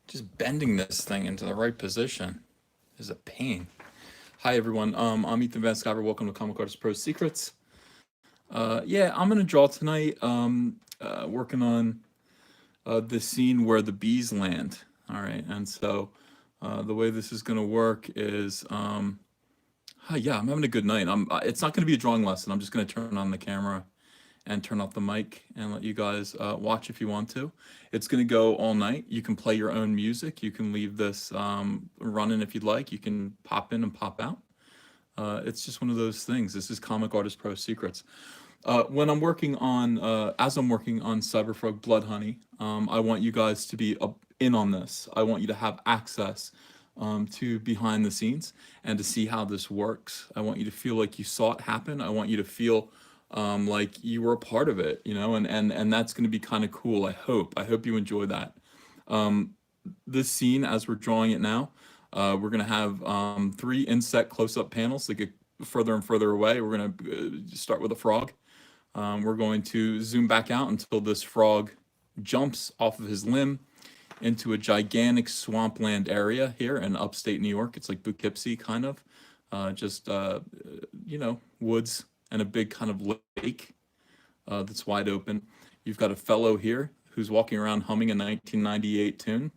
Just bending this thing into the right position is a pain. Hi everyone, I'm Ethan Van Sciver. Welcome to Comic Artist Pro Secrets. Yeah, I'm gonna draw tonight. Working on the scene where the bees land. All right, and so the way this is gonna work is, yeah, I'm having a good night. It's not gonna be a drawing lesson. I'm just gonna turn on the camera and turn off the mic and let you guys watch if you want to. It's gonna go all night. You can play your own music. You can leave this running if you'd like. You can pop in and pop out. It's just one of those things. This is Comic Artist Pro Secrets. When I'm working on, as I'm working on Cyberfrog Blood Honey, I want you guys to be in on this. I want you to have access to behind the scenes and to see how this works. I want you to feel like you saw it happen. I want you to feel like you were a part of it, you know, and that's going to be kind of cool. I hope you enjoy that. This scene, as we're drawing it now, we're going to have 3 inset close-up panels that get further and further away. We're going to start with a frog. We're going to zoom back out until this frog jumps off of his limb into a gigantic swampland area here in upstate New York. It's like Poughkeepsie, kind of. You know, woods and a big kind of lake that's wide open. You've got a fellow here who's walking around humming a 1998 tune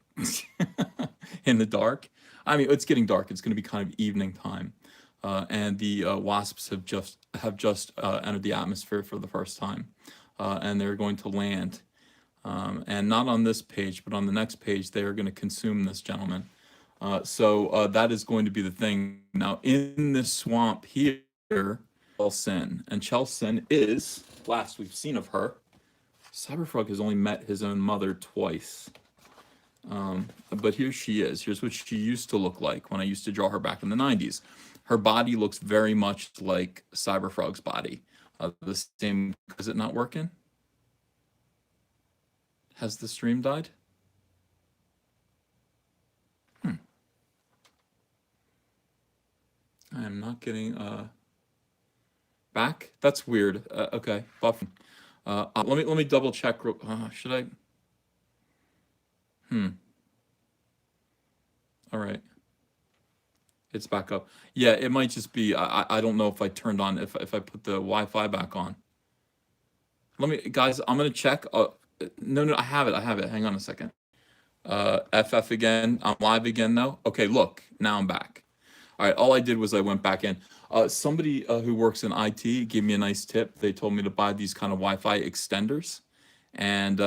in the dark. I mean, it's getting dark. It's going to be kind of evening time. And the wasps have just entered the atmosphere for the first time, and they're going to land. And not on this page, but on the next page, they are going to consume this gentleman. So that is going to be the thing. Now, in this swamp here, Chelsin. And Chelsin is, last we've seen of her, Cyberfrog has only met his own mother twice. But here she is. Here's what she used to look like when I used to draw her back in the 90s. Her body looks very much like Cyberfrog's body. The same, is it not working? Has the stream died? I am not getting back. That's weird. Okay, buffing. Let me double check. Should I? All right. It's back up. Yeah, it might just be. I don't know if I turned on if I put the Wi-Fi back on. Let me, guys. I'm gonna check. No, I have it. Hang on a second. FF again. I'm live again though. Okay, look. Now I'm back. All right. All I did was I went back in. Somebody who works in IT gave me a nice tip. They told me to buy these kind of Wi-Fi extenders, and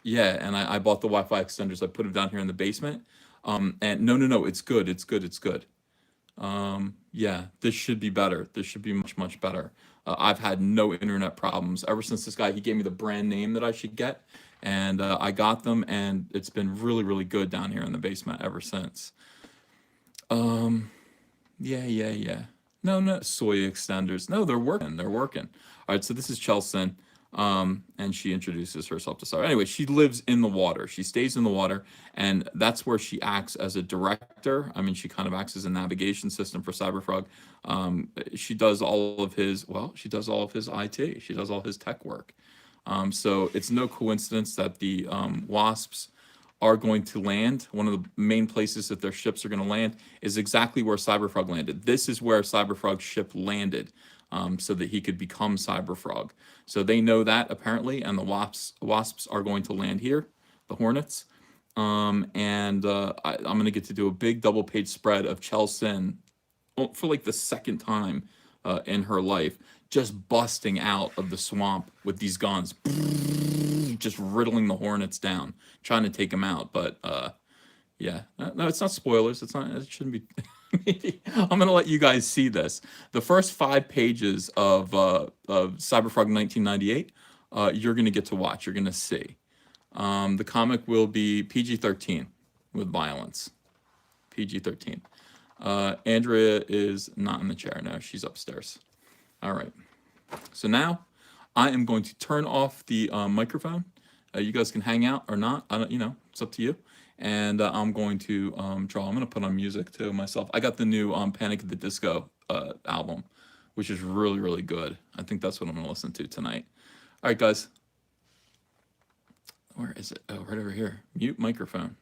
yeah, and I bought the Wi-Fi extenders. I put them down here in the basement. And no, it's good. It's good. Yeah, this should be better. This should be much better. I've had no internet problems ever since this guy, he gave me the brand name that I should get, and I got them, and it's been really good down here in the basement ever since. Yeah. No, soy extenders. No, they're working. All right, so this is Chelsin. And she introduces herself to Sarah. Anyway, she lives in the water. She stays in the water, and that's where she acts as a director. I mean, she kind of acts as a navigation system for Cyberfrog. She does all of his IT. She does all his tech work. So it's no coincidence that the wasps are going to land. One of the main places that their ships are going to land is exactly where Cyberfrog landed. This is where Cyberfrog's ship landed. So that he could become Cyberfrog. So they know that apparently, and the wasps are going to land here, the Hornets. I'm going to get to do a big double-page spread of Chelsin for like the second time in her life, just busting out of the swamp with these guns, just riddling the Hornets down, trying to take them out. But yeah, no, it's not spoilers. It shouldn't be. I'm going to let you guys see this. The first 5 pages of Cyberfrog 1998, you're going to get to watch. You're going to see. The comic will be PG-13 with violence. PG-13. Andrea is not in the chair now. She's upstairs. All right. So now I am going to turn off the microphone. You guys can hang out or not. I don't, it's up to you. and I'm going to draw. I'm going to put on music too myself. I got the new Panic at the Disco album, which is really really good. I think that's what I'm going to listen to tonight. All right, guys. Where is it? Oh, right over here. Mute microphone.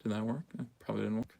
Did that work? Probably didn't work.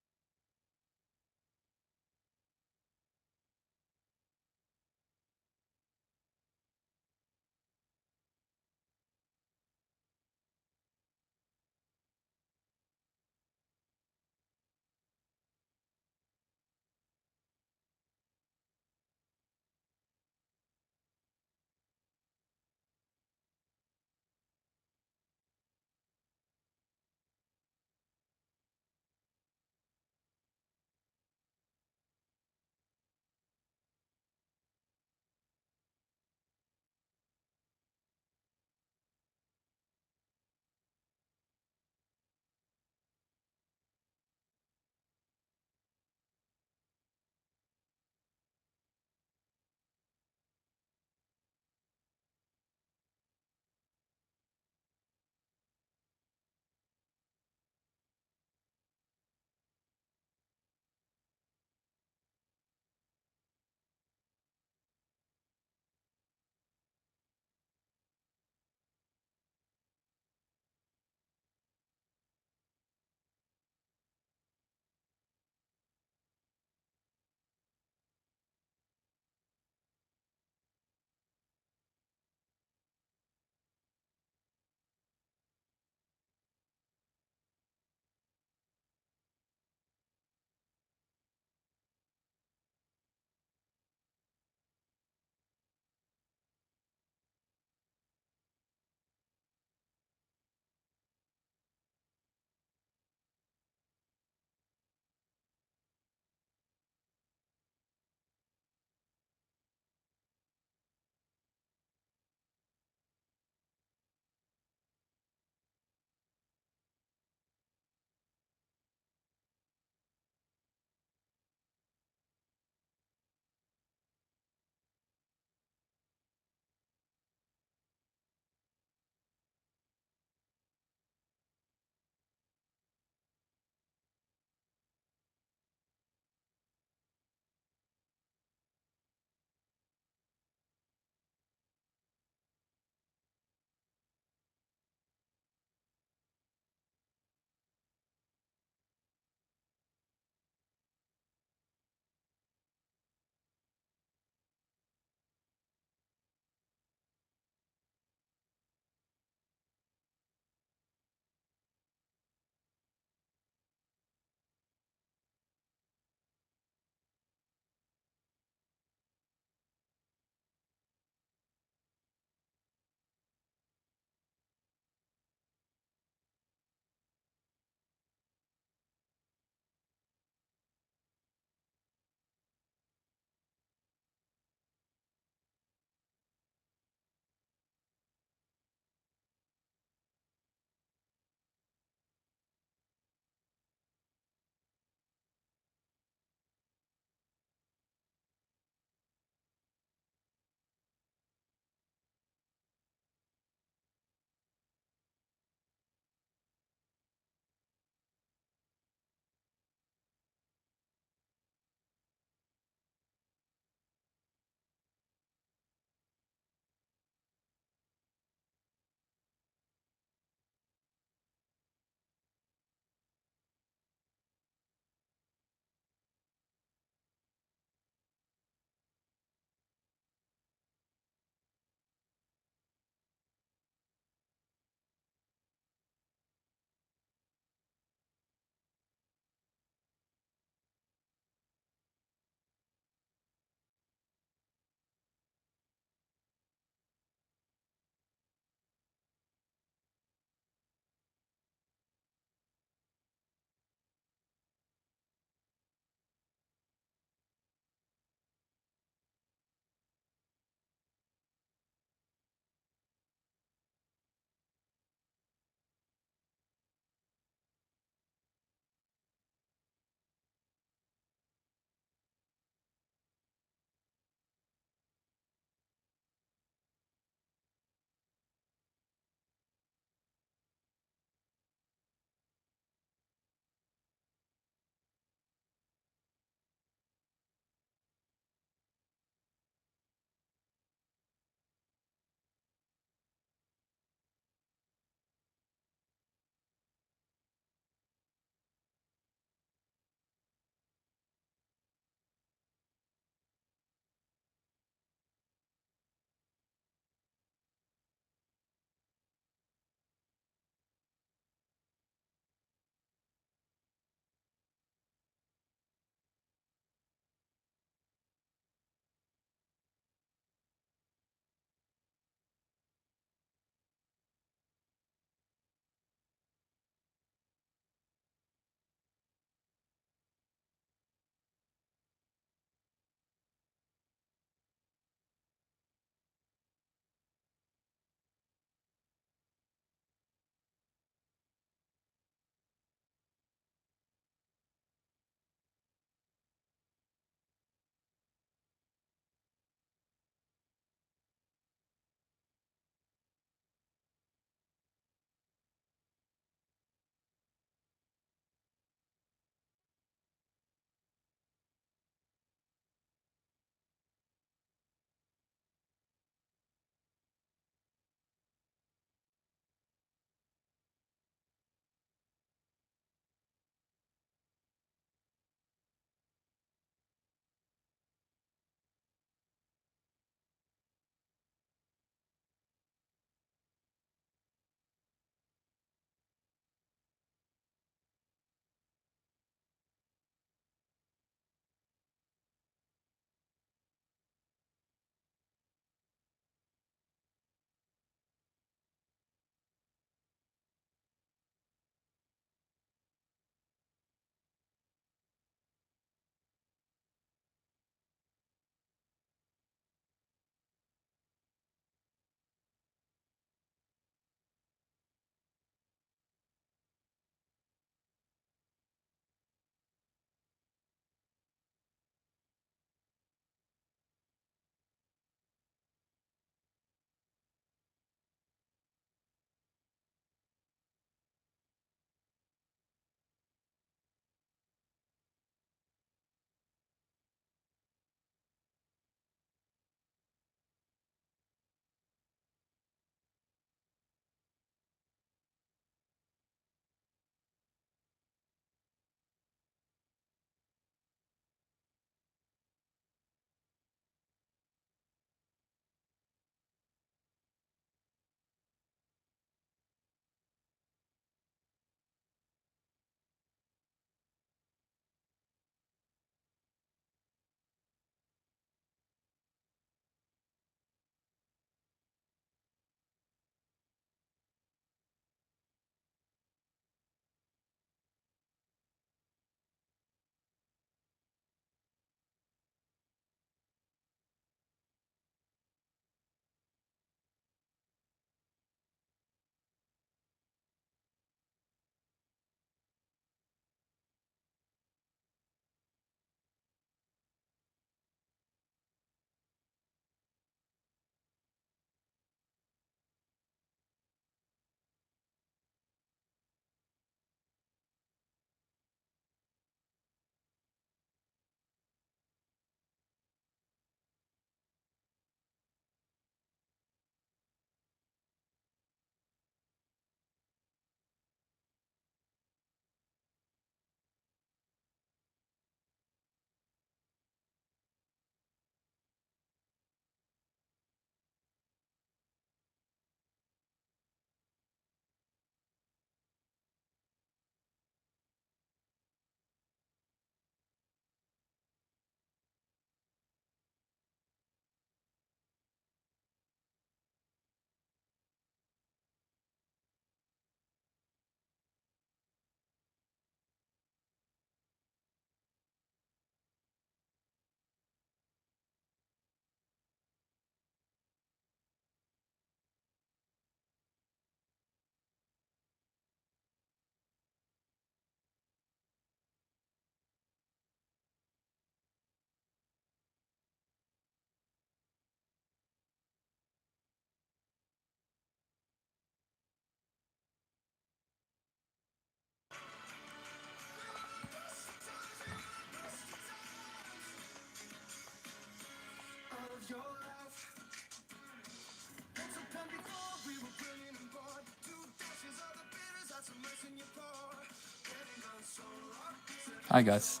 Hi, guys.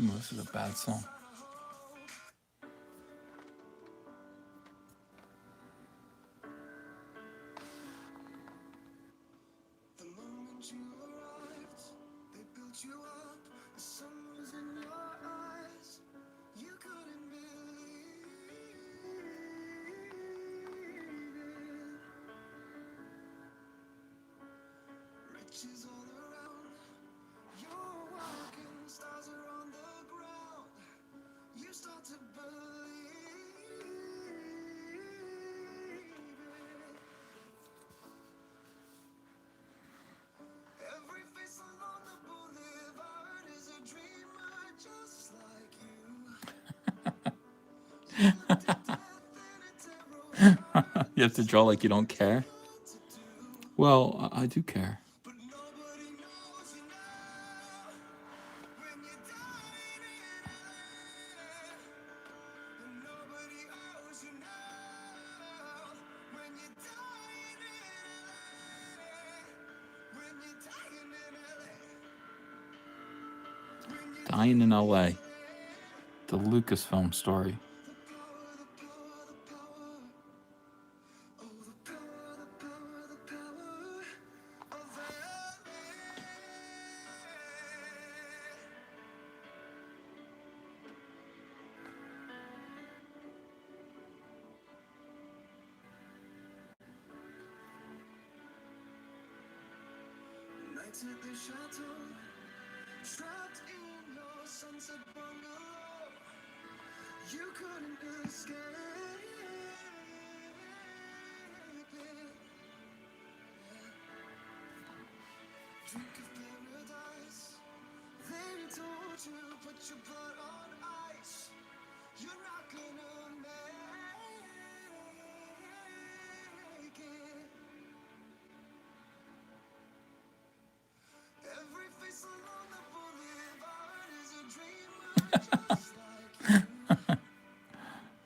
Oh, this is a bad song. You have to draw like you don't care? Well, I do care. Dying in LA. The Lucasfilm story.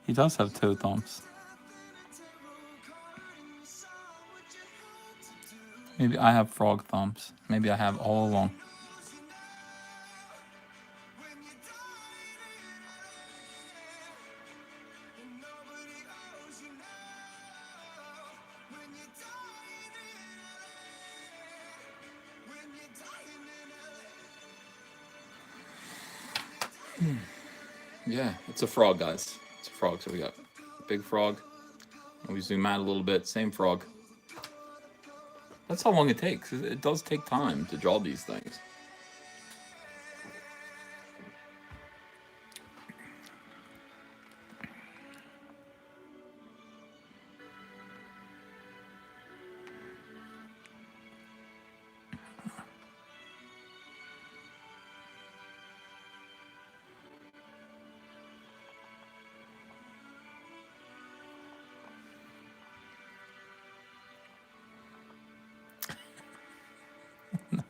He does have toe thumbs. Maybe I have frog thumbs. Maybe I have all along. Yeah, it's a frog, guys. It's a frog. So we got big frog. And we zoom out a little bit. Same frog. That's how long it takes. It does take time to draw these things.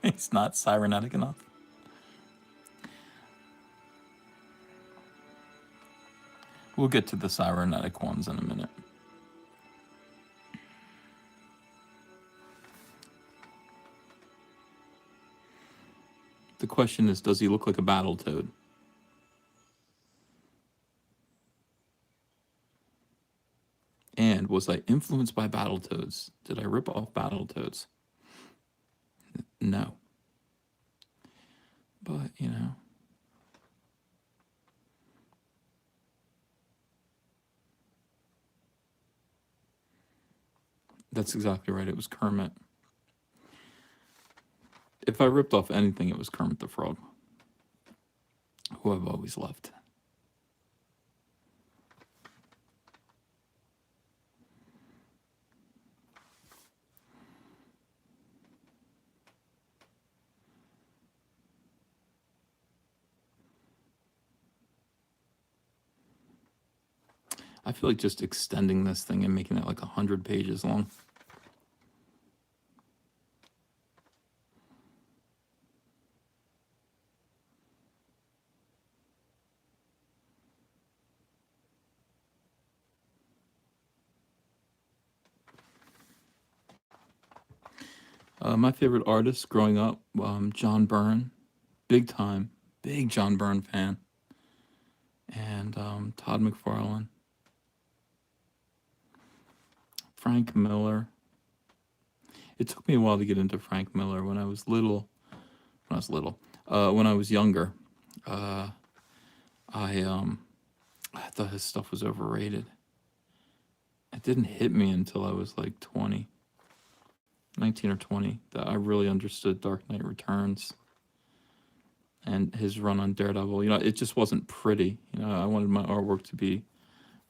It's not cybernetic enough. We'll get to the cybernetic ones in a minute. The question is, does he look like a Battletoad? And was I influenced by Battletoads? Did I rip off Battletoads? No. But, you know. That's exactly right. It was Kermit. If I ripped off anything, it was Kermit the Frog, who I've always loved. I feel like just extending this thing and making it like 100 pages long. My favorite artist growing up, John Byrne, big John Byrne fan, and Todd McFarlane, Frank Miller. It took me a while to get into Frank Miller when I was little. When I was younger, uh, I thought his stuff was overrated. It didn't hit me until I was like 20, 19 or 20, that I really understood Dark Knight Returns and his run on Daredevil. It just wasn't pretty. I wanted my artwork to be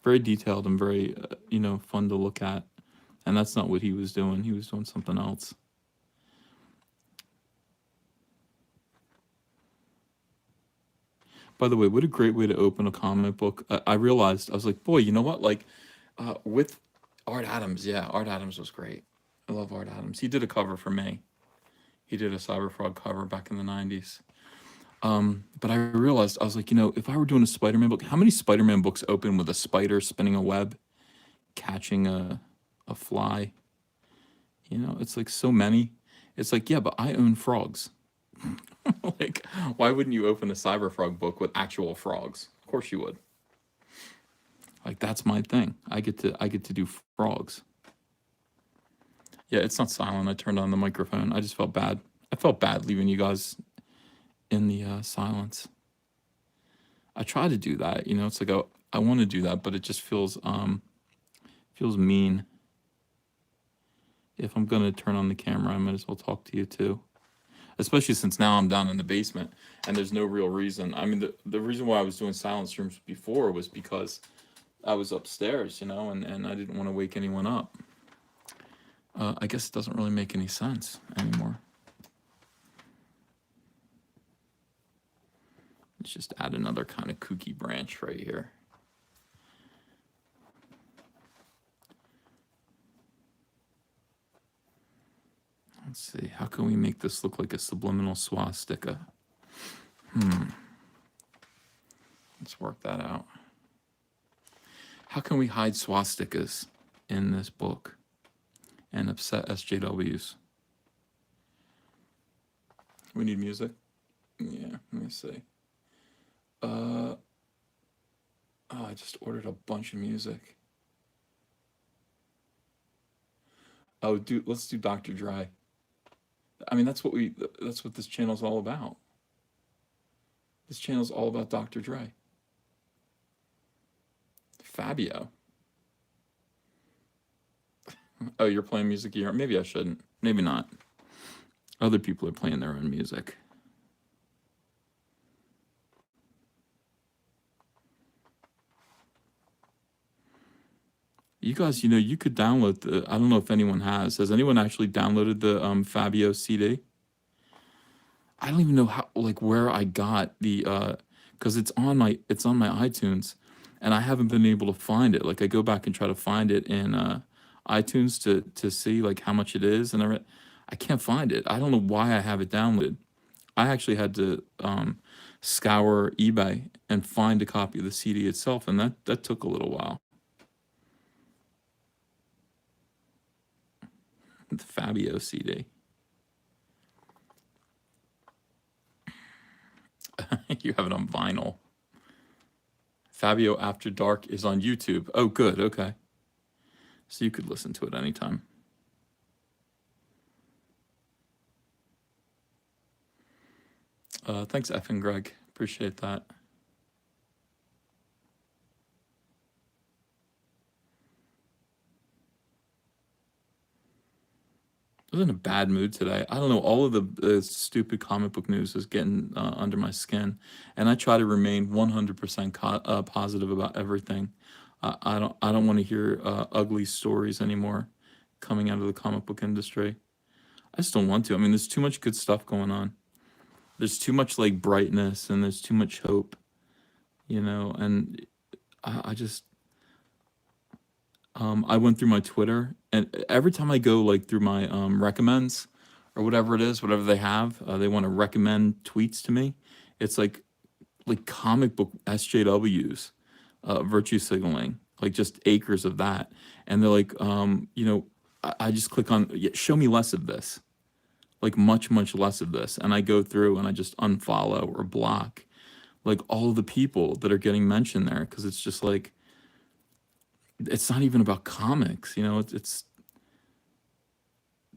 very detailed and very, fun to look at. And that's not what he was doing. He was doing something else. By the way, what a great way to open a comic book. I realized, I was like, boy, you know what? Like, with Art Adams, yeah, Art Adams was great. I love Art Adams. He did a cover for me. He did a Cyberfrog cover back in the 90s. But I realized, I was like, if I were doing a Spider-Man book, how many Spider-Man books open with a spider spinning a web, catching a fly? It's like so many. It's like, yeah, but I own frogs. Like, why wouldn't you open a Cyberfrog book with actual frogs? Of course you would. Like, that's my thing. I get to do frogs. Yeah, it's not silent. I turned on the microphone. I just felt bad. I felt bad leaving you guys in the silence. I try to do that. It's like I want to do that, but it just feels mean. If I'm gonna turn on the camera, I might as well talk to you too. Especially since now I'm down in the basement and there's no real reason. I mean, the reason why I was doing silence rooms before was because I was upstairs, and I didn't want to wake anyone up. I guess it doesn't really make any sense anymore. Let's just add another kind of kooky branch right here. Let's see, how can we make this look like a subliminal swastika? Let's work that out. How can we hide swastikas in this book and upset SJWs? We need music? Yeah, let me see. I just ordered a bunch of music. Oh, let's do Dr. Dre. I mean, that's what this channel's all about. This channel's all about Dr. Dre. Fabio. Oh, you're playing music here? Maybe I shouldn't. Maybe not. Other people are playing their own music. You guys, you could download I don't know if anyone has. Has anyone actually downloaded the Fabio CD? I don't even know how, like, where I got the because it's on my iTunes, and I haven't been able to find it. Like, I go back and try to find it in iTunes to see like how much it is, and I can't find it. I don't know why I have it downloaded. I actually had to scour eBay and find a copy of the CD itself, and that took a little while. The Fabio CD. You have it on vinyl. Fabio After Dark is on YouTube. Oh, good. Okay. So you could listen to it anytime. Thanks, F and Greg. Appreciate that. I was in a bad mood today. I don't know. All of the stupid comic book news is getting under my skin, and I try to remain 100% positive about everything. I don't want to hear ugly stories anymore coming out of the comic book industry. I just don't want to. I mean, there's too much good stuff going on. There's too much like brightness, and there's too much hope, and I just I went through my Twitter, and every time I go like through my recommends or whatever it is, whatever they have, they want to recommend tweets to me. It's like comic book SJWs, virtue signaling, like just acres of that, and they're like, I just click on show me less of this. like much, much less of this. And I go through and I just unfollow or block like all the people that are getting mentioned there, because it's just like, it's not even about comics, you know. It's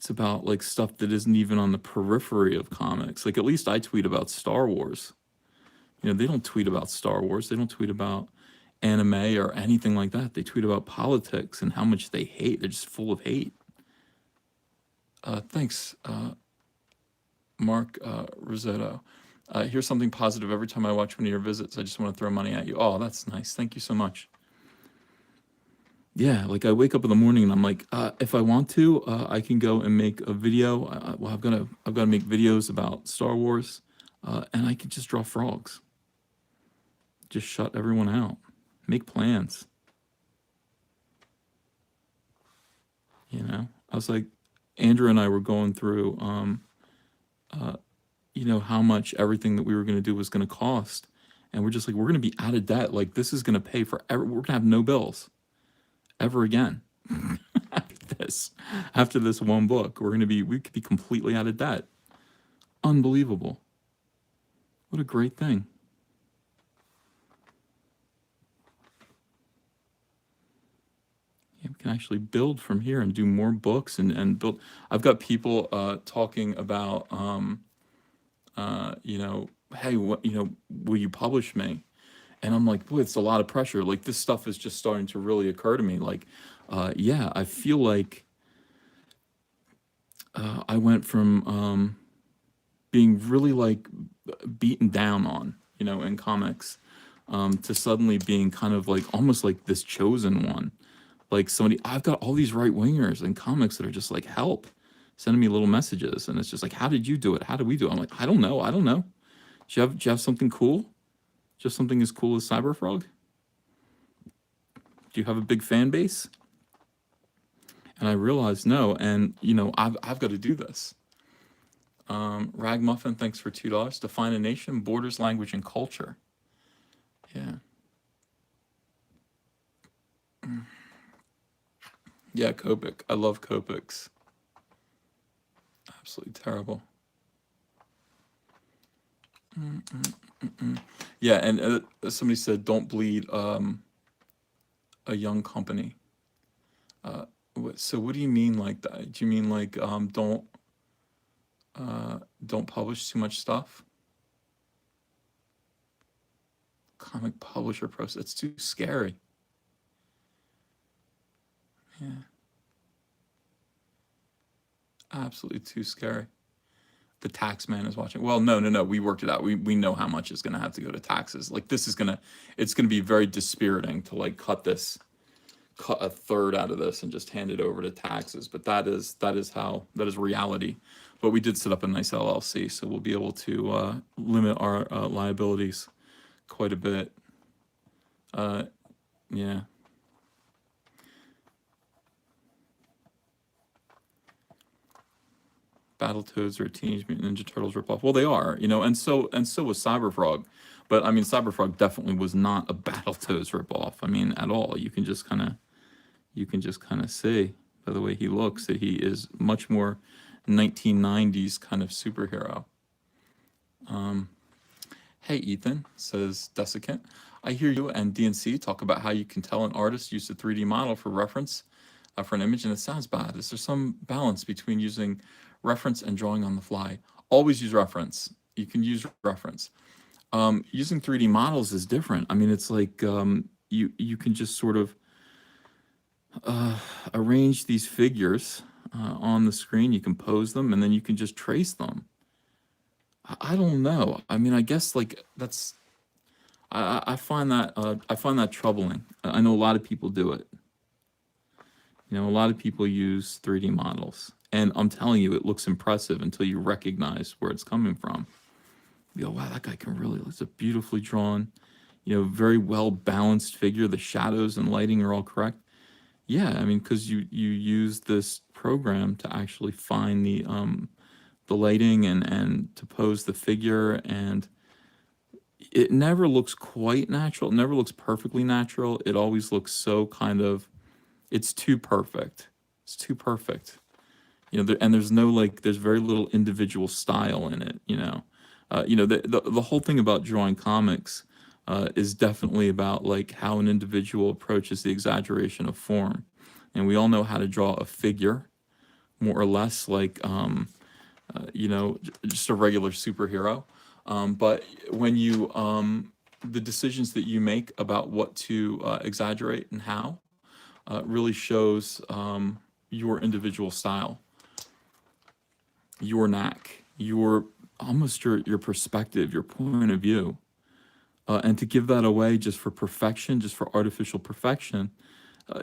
about like stuff that isn't even on the periphery of comics. Like at least I tweet about Star Wars. You know, they don't tweet about Star Wars. They don't tweet about anime or anything like that. They tweet about politics and how much they hate. They're just full of hate. Thanks, Mark Rosetto. Here's something positive. Every time I watch one of your visits, I just want to throw money at you. Oh, that's nice. Thank you so much. Yeah, like I wake up in the morning and I'm like, if I want to, I can go and make a video. Well, I've got to make videos about Star Wars, and I can just draw frogs. Just shut everyone out. Make plans. You know, I was like, Andrew and I were going through, you know, how much everything that we were going to do was going to cost, and we're just like, we're going to be out of debt. Like this is going to pay for we're going to have no bills ever again. After this one book, we could be completely out of debt. Unbelievable. What a great thing. Yeah, we can actually build from here and do more books and build. I've got people talking about, you know, hey, what, you know, will you publish me? And I'm like, boy, it's a lot of pressure. Like this stuff is just starting to really occur to me. Like, yeah, I feel like I went from being really like beaten down on, you know, in comics, to suddenly being kind of like almost like this chosen one. Like somebody, I've got all these right wingers in comics that are just like, help, sending me little messages. And it's just like, how did you do it? How did we do it? I'm like, I don't know. Do you have something cool? Just something as cool as Cyberfrog? Do you have a big fan base? And I realized no, and you know, I've got to do this. Ragmuffin, thanks for $2. Define a nation, borders, language, and culture. Yeah. Yeah, Copic. I love Copics. Absolutely terrible. Yeah, and somebody said, don't bleed a young company. So what do you mean like that? Do you mean like don't publish too much stuff? Comic publisher process. It's too scary. Yeah. Absolutely too scary. The tax man is watching. Well, no. We worked it out. We know how much is going to have to go to taxes. Like this is it's going to be very dispiriting to like cut a third out of this and just hand it over to taxes. But that is reality. But we did set up a nice LLC, so we'll be able to limit our liabilities quite a bit. Yeah. Battletoads or Teenage Mutant Ninja Turtles ripoff. Well, they are, you know, and so was Cyberfrog. But I mean, Cyberfrog definitely was not a Battletoads ripoff. I mean, at all. You can just kind of see by the way he looks that he is much more 1990s kind of superhero. Hey, Ethan, says Desiccant. I hear you and DNC talk about how you can tell an artist used a 3D model for reference for an image, and it sounds bad. Is there some balance between using reference and drawing on the fly? Always use reference. You can use reference. Using 3D models is different. I mean, it's like you can just sort of arrange these figures on the screen. You can pose them, and then you can just trace them. I don't know. I mean, I guess like that's. I find that troubling. I know a lot of people do it. You know, a lot of people use 3D models, and I'm telling you, it looks impressive until you recognize where it's coming from. You go, wow, that guy can really. It's a beautifully drawn, you know, very well balanced figure. The shadows and lighting are all correct. Yeah, I mean, because you use this program to actually find the lighting and to pose the figure, and it never looks quite natural. It never looks perfectly natural. It always looks so kind of, it's too perfect. It's too perfect. And there's no like, there's very little individual style in it. The whole thing about drawing comics is definitely about like how an individual approaches the exaggeration of form, and we all know how to draw a figure, more or less like just a regular superhero. But when you the decisions that you make about what to exaggerate and how really shows your individual style, your knack, your perspective, your point of view. And to give that away just for perfection, just for artificial perfection,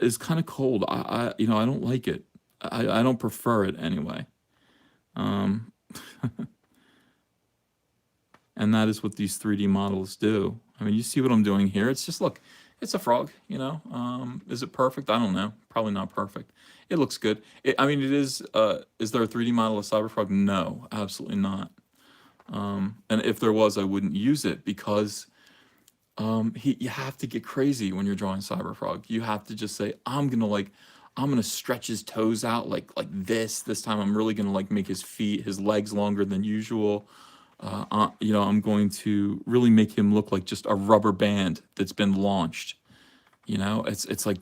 is kind of cold. I don't like it. I don't prefer it anyway. Um, and that is what these 3D models do. I mean, you see what I'm doing here. It's just, look, it's a frog, Is it perfect? I don't know. Probably not perfect. It looks good. It is there a 3D model of Cyberfrog? No, absolutely not. And if there was, I wouldn't use it because you have to get crazy when you're drawing Cyberfrog. You have to just say, I'm gonna stretch his toes out like this. This time I'm really gonna like make his legs longer than usual. I'm going to really make him look like just a rubber band that's been launched. It's like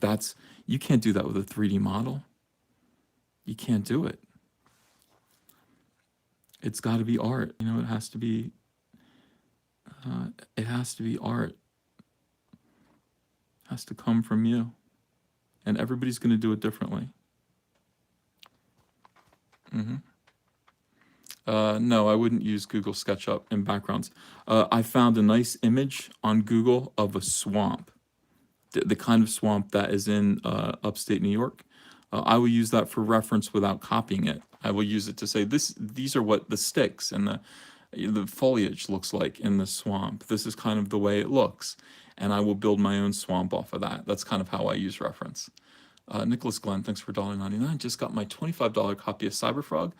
you can't do that with a 3D model. You can't do it. It's got to be art. It has to be. It has to be art. It has to come from you, and everybody's going to do it differently. No, I wouldn't use Google SketchUp in backgrounds. I found a nice image on Google of a swamp, the kind of swamp that is in upstate New York. I will use that for reference without copying it. I will use it to say these are what the sticks and the foliage looks like in the swamp. This is kind of the way it looks, and I will build my own swamp off of that. That's kind of how I use reference. Nicholas Glenn, thanks for $1.99. Just got my $25 copy of Cyberfrog.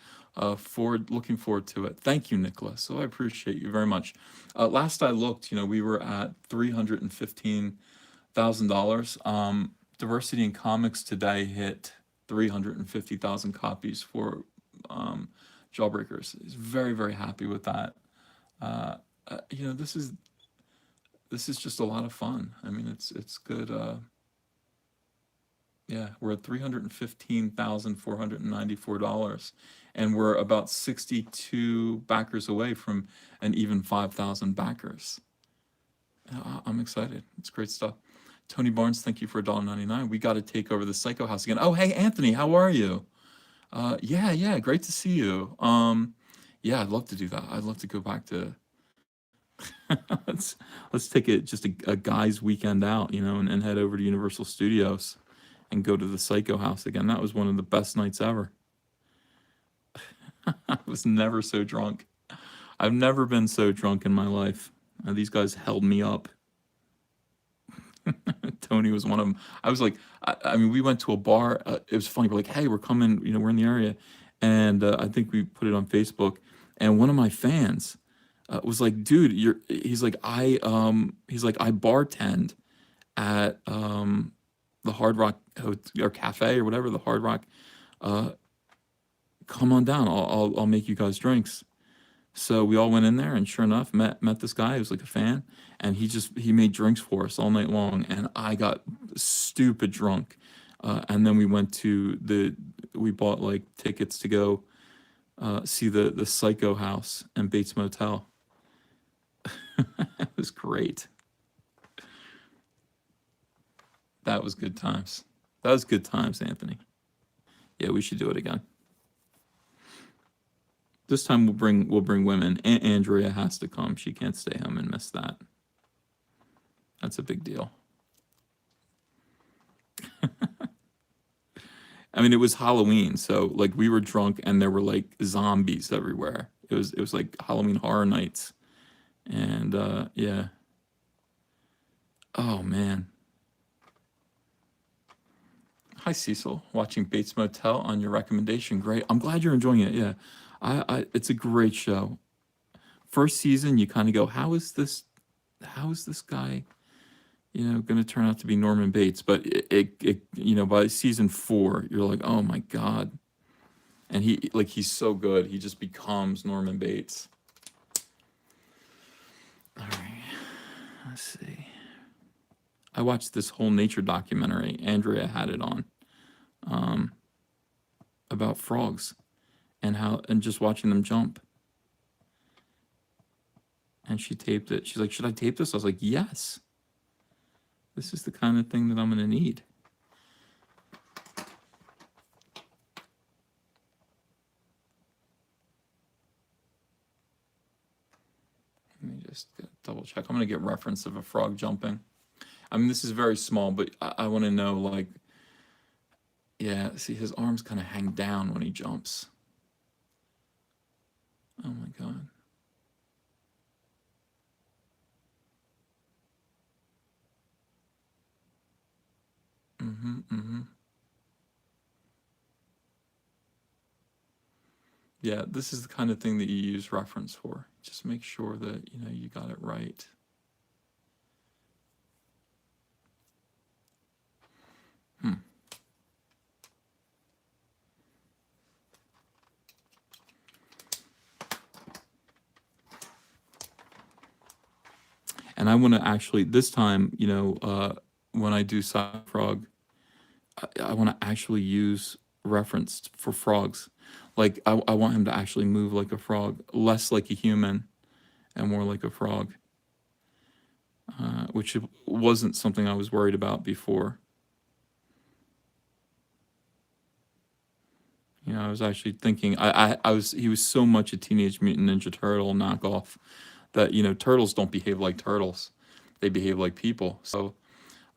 Looking forward to it. Thank you, Nicholas. So I appreciate you very much. Last I looked, we were at $315,000. Diversity in Comics today hit 350,000 copies for Jawbreakers. He's very, very happy with that. This is just a lot of fun. I mean, it's good. Yeah, we're at $315,494, and we're about 62 backers away from an even 5,000 backers. I'm excited. It's great stuff. Tony Barnes, thank you for $1.99. We got to take over the Psycho House again. Oh, hey, Anthony, how are you? Yeah, great to see you. Yeah, I'd love to do that. I'd love to go back to. let's take it just a guy's weekend out, and head over to Universal Studios and go to the Psycho House again. That was one of the best nights ever. I was never so drunk. I've never been so drunk in my life. These guys held me up. Tony was one of them. I was like, we went to a bar. It was funny. We're like, hey, we're coming. We're in the area, and I think we put it on Facebook. And one of my fans was like, dude, he's like, I bartend at the Hard Rock or Cafe or whatever, the Hard Rock. Come on down. I'll make you guys drinks. So we all went in there, and sure enough, met this guy who was like a fan, and he made drinks for us all night long, and I got stupid drunk. And then we bought like tickets to go see the Psycho House and Bates Motel. It was great. That was good times. That was good times, Anthony. Yeah, we should do it again. This time we'll bring women. Andrea has to come. She can't stay home and miss that. That's a big deal. It was Halloween, so like we were drunk and there were like zombies everywhere. It was like Halloween Horror Nights, and yeah. Oh man. Hi Cecil, watching Bates Motel on your recommendation. Great. I'm glad you're enjoying it. Yeah. It's a great show. First season, you kind of go, how is this guy, going to turn out to be Norman Bates? But it by season 4, you're like, oh my God, And he's so good. He just becomes Norman Bates. All right, let's see. I watched this whole nature documentary. Andrea had it on, about frogs and just watching them jump. And she taped it. She's like, "Should I tape this?" I was like, "Yes. This is the kind of thing that I'm going to need." Let me just double check. I'm going to get reference of a frog jumping. I mean, this is very small, but I want to know, like, yeah, see, his arms kind of hang down when he jumps. Oh my God. Yeah, this is the kind of thing that you use reference for. Just make sure that, you got it right. And I want to actually, this time, when I do Frog, I want to actually use reference for frogs. Like, I want him to actually move like a frog, less like a human and more like a frog, which wasn't something I was worried about before. I was actually thinking, he was so much a Teenage Mutant Ninja Turtle knockoff that, turtles don't behave like turtles. They behave like people. So,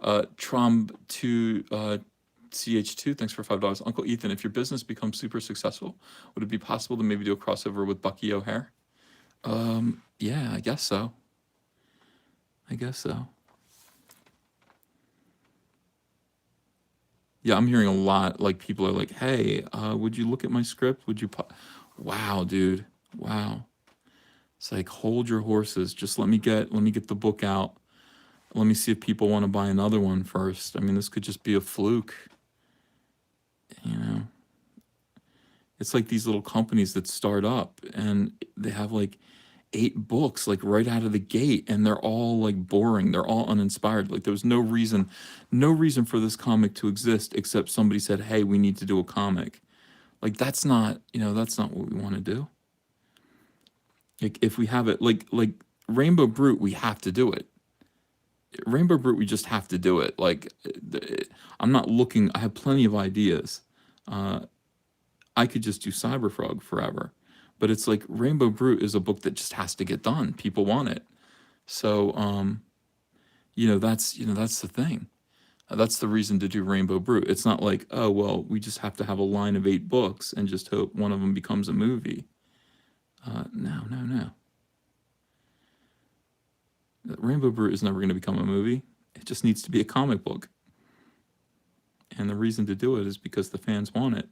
Tromb2, CH2, thanks for $5. Uncle Ethan, if your business becomes super successful, would it be possible to maybe do a crossover with Bucky O'Hare? Yeah, I guess so. Yeah, I'm hearing a lot, like, people are like, "Hey, would you look at my script? Would you Wow, dude. Wow. It's like, hold your horses. Just let me get the book out. Let me see if people want to buy another one first. I mean, this could just be a fluke. You know. It's like these little companies that start up and they have like 8 books like right out of the gate, and they're all like boring. They're all uninspired. Like there was no reason for this comic to exist except somebody said, "Hey, we need to do a comic." Like that's not what we want to do. Like if we have it like Rainbow Brute, we have to do it. Rainbow Brute, we just have to do it. Like I'm not looking. I have plenty of ideas. I could just do Cyberfrog forever, but it's like Rainbow Brute is a book that just has to get done. People want it, so that's the thing. That's the reason to do Rainbow Brute. It's not like, oh well, we just have to have a line of 8 books and just hope one of them becomes a movie. No. Rainbow Brute is never going to become a movie. It just needs to be a comic book. And the reason to do it is because the fans want it.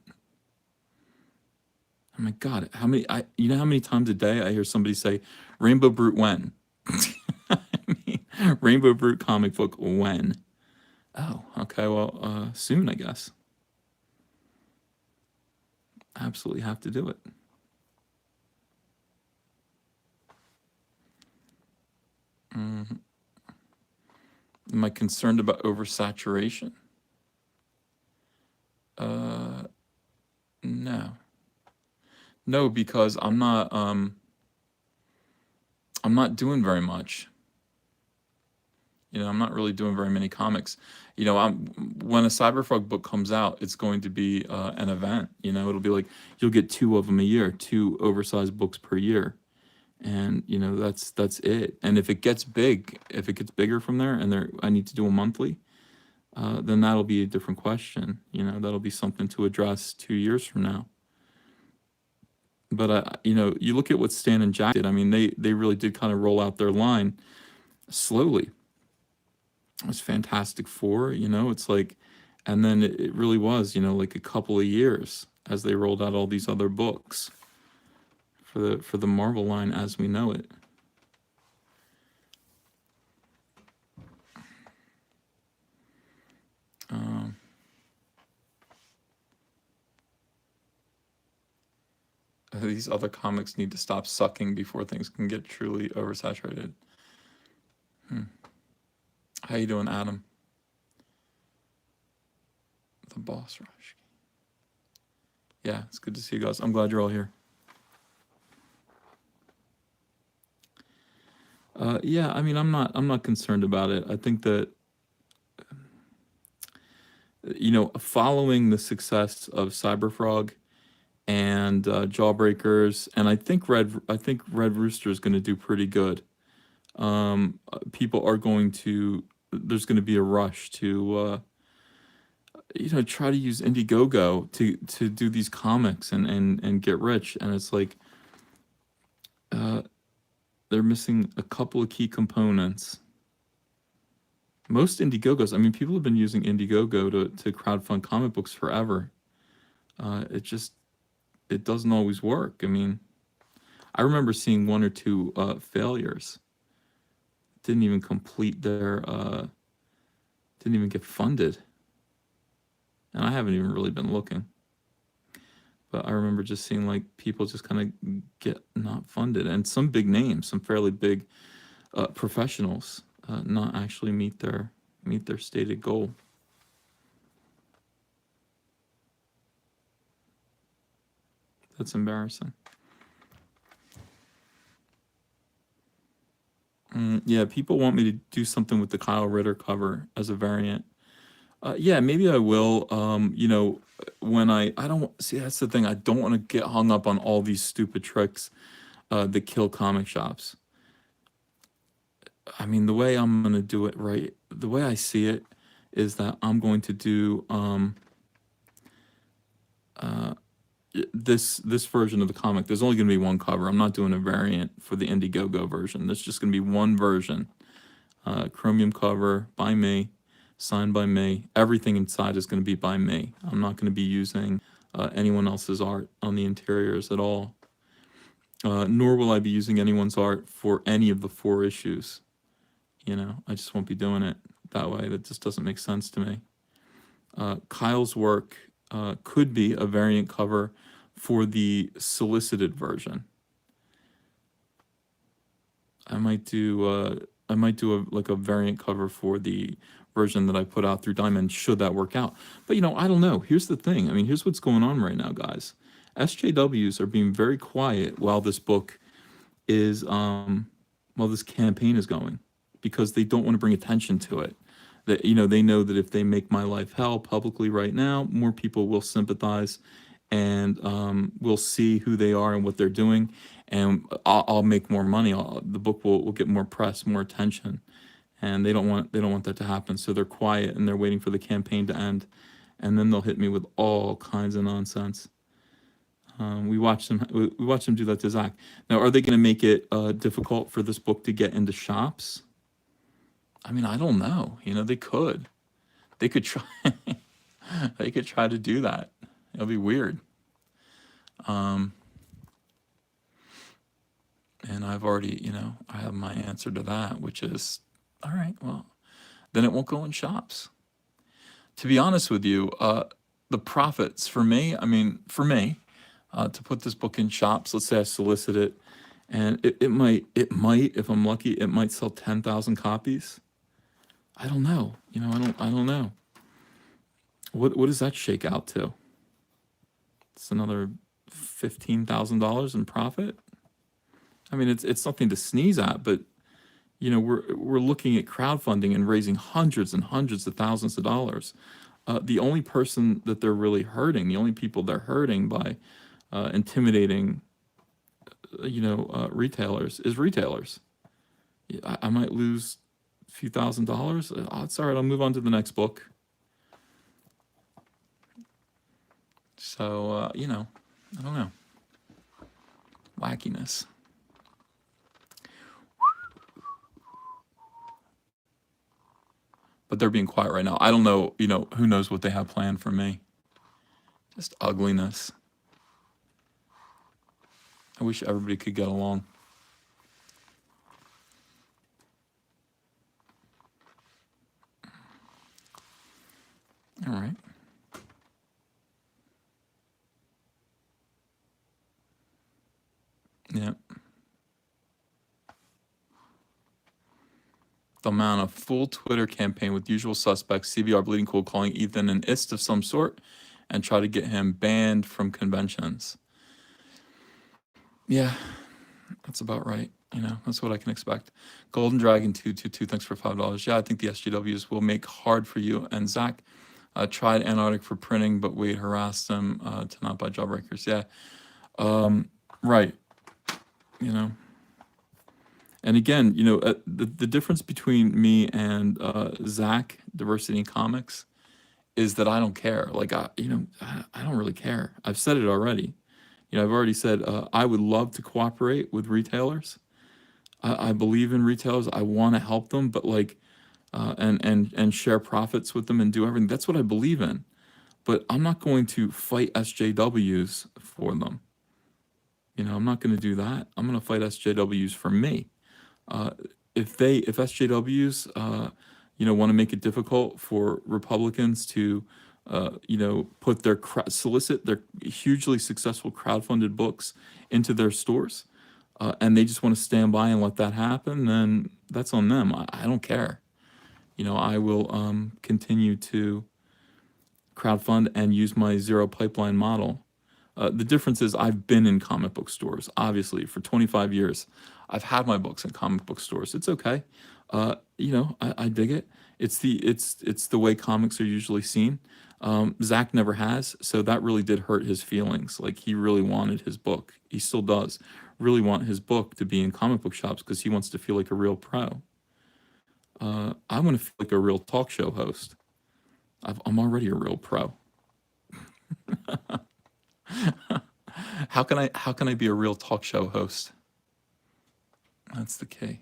Oh my God, how many times a day I hear somebody say, Rainbow Brute when? I mean, Rainbow Brute comic book when? Oh, okay, well, soon, I guess. Absolutely have to do it. Am I concerned about oversaturation? No. No, because I'm not doing very much. I'm not really doing very many comics. When a Cyberfrog book comes out, it's going to be an event. It'll be like you'll get 2 of them a year, 2 oversized books per year, and that's it. And if it gets bigger from there, and I need to do a monthly, then that'll be a different question. That'll be something to address 2 years from now. But you look at what Stan and Jack did. I mean, they really did kind of roll out their line slowly. It was Fantastic Four, it's like, and then it really was, like a couple of years as they rolled out all these other books for the Marvel line as we know it. These other comics need to stop sucking before things can get truly oversaturated. How you doing, Adam? The boss rush. Yeah, it's good to see you guys. I'm glad you're all here. Yeah, I mean, I'm not concerned about it. I think that following the success of Cyberfrog and Jawbreakers, and I think Red Rooster is going to do pretty good. People are going to. There's going to be a rush to try to use IndieGoGo to do these comics and get rich, and it's like they're missing a couple of key components. Most IndieGoGos, I mean, people have been using IndieGoGo to crowdfund comic books forever. It doesn't always work. I mean, I remember seeing one or two failures. Didn't even complete their, didn't even get funded. And I haven't even really been looking. But I remember just seeing like people just kind of get not funded, and some big names, some fairly big professionals, not actually meet their stated goal. That's embarrassing. Yeah, people want me to do something with the Kyle Ritter cover as a variant. Yeah, maybe I will. When I don't see, that's the thing. I don't want to get hung up on all these stupid tricks that kill comic shops. I mean, the way I'm gonna do it right, the way I see it, is that I'm going to do this version of the comic. There's only gonna be one cover. I'm not doing a variant for the IndieGoGo version. There's just gonna be one version. Chromium cover by me, signed by me. Everything inside is going to be by me. I'm not going to be using anyone else's art on the interiors at all. Nor will I be using anyone's art for any of the 4 issues. I just won't be doing it that way. That just doesn't make sense to me. Kyle's work could be a variant cover for the solicited version. I might do a variant cover for the version that I put out through Diamond, should that work out. But I don't know. Here's the thing. I mean, here's what's going on right now, guys. SJWs are being very quiet while this book is while this campaign is going, because they don't want to bring attention to it. That they know that if they make my life hell publicly right now, more people will sympathize and will see who they are and what they're doing, and I'll make more money. The book will get more press, more attention, and they don't want that to happen. So they're quiet and they're waiting for the campaign to end, and then they'll hit me with all kinds of nonsense. We watched them do that to Zach. Now, are they going to make it difficult for this book to get into shops? I mean, I don't know. They could try. They could try to do that. It'll be weird. And I've already, I have my answer to that, which is, all right, well, then it won't go in shops. To be honest with you, the profits for me, to put this book in shops, let's say I solicit it, and it might, if I'm lucky, it might sell 10,000 copies. I don't know. I don't know. What does that shake out to? It's another $15,000 in profit. I mean, it's something to sneeze at, but we're looking at crowdfunding and raising hundreds and hundreds of thousands of dollars. The only person that they're really hurting, the only people they're hurting by intimidating, retailers is retailers. I might lose a few $1,000s. It's all right. I'll move on to the next book. So, I don't know. Wackiness. But they're being quiet right now. I don't know, who knows what they have planned for me. Just ugliness. I wish everybody could get along. All right. They'll mount a full Twitter campaign with usual suspects, CBR Bleeding Cool calling Ethan an ist of some sort, and try to get him banned from conventions. Yeah, that's about right. You know, that's what I can expect. Golden Dragon 222, thanks for $5. Yeah, I think the SJWs will make hard for you. And Zach tried Antarctic for printing, but Wade harassed them to not buy Jawbreakers. Yeah, right. You know, and again, you know, the difference between me and Zach, Diversity in Comics, is that I don't care. Like, I don't really care. I've said it already. You know, I've already said I would love to cooperate with retailers. I believe in retailers. I want to help them, but like, and share profits with them and do everything. That's what I believe in. But I'm not going to fight SJWs for them. You know, I'm not going to do that. I'm going to fight SJWs for me. If SJWs, you know, want to make it difficult for Republicans to, you know, put their solicit their hugely successful crowdfunded books into their stores, and they just want to stand by and let that happen, then that's on them. I don't care. You know, I will continue to crowdfund and use my zero pipeline model. The difference is I've been in comic book stores, obviously, for 25 years. I've had my books in comic book stores. It's okay. You know, I dig it. It's the way comics are usually seen. Zach never has, so that really did hurt his feelings. Like, he really wanted his book. He still does really want his book to be in comic book shops because he wants to feel like a real pro. I want to feel like a real talk show host. I'm already a real pro. How can I be a real talk show host? That's the key.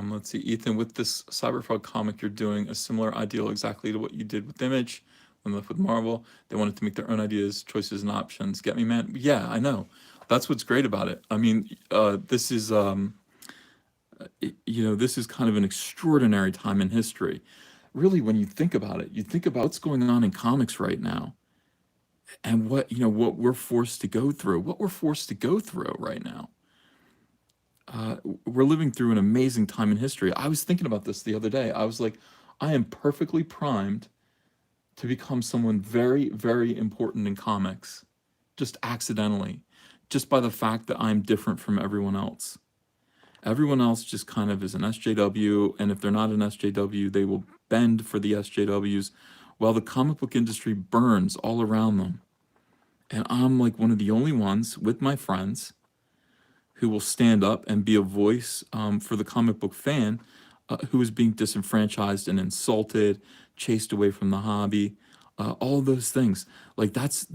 Let's see, Ethan, with this Cyberfrog comic, you're doing a similar ideal exactly to what you did with Image when left with Marvel. They wanted to make their own ideas, choices, and options. Get me, man? Yeah, I know. That's what's great about it. I mean, this is, you know, this is kind of an extraordinary time in history. Really, when you think about it, you think about what's going on in comics right now, and what, you know, what we're forced to go through. What we're forced to go through right now. We're living through an amazing time in history. I was thinking about this the other day. I was like, I am perfectly primed to become someone very, very important in comics, just accidentally, just by the fact that I'm different from everyone else. Everyone else just kind of is an SJW, and if they're not an SJW, they will bend for the SJWs, while the comic book industry burns all around them. And I'm like one of the only ones with my friends who will stand up and be a voice for the comic book fan who is being disenfranchised and insulted, chased away from the hobby, all those things. Like that's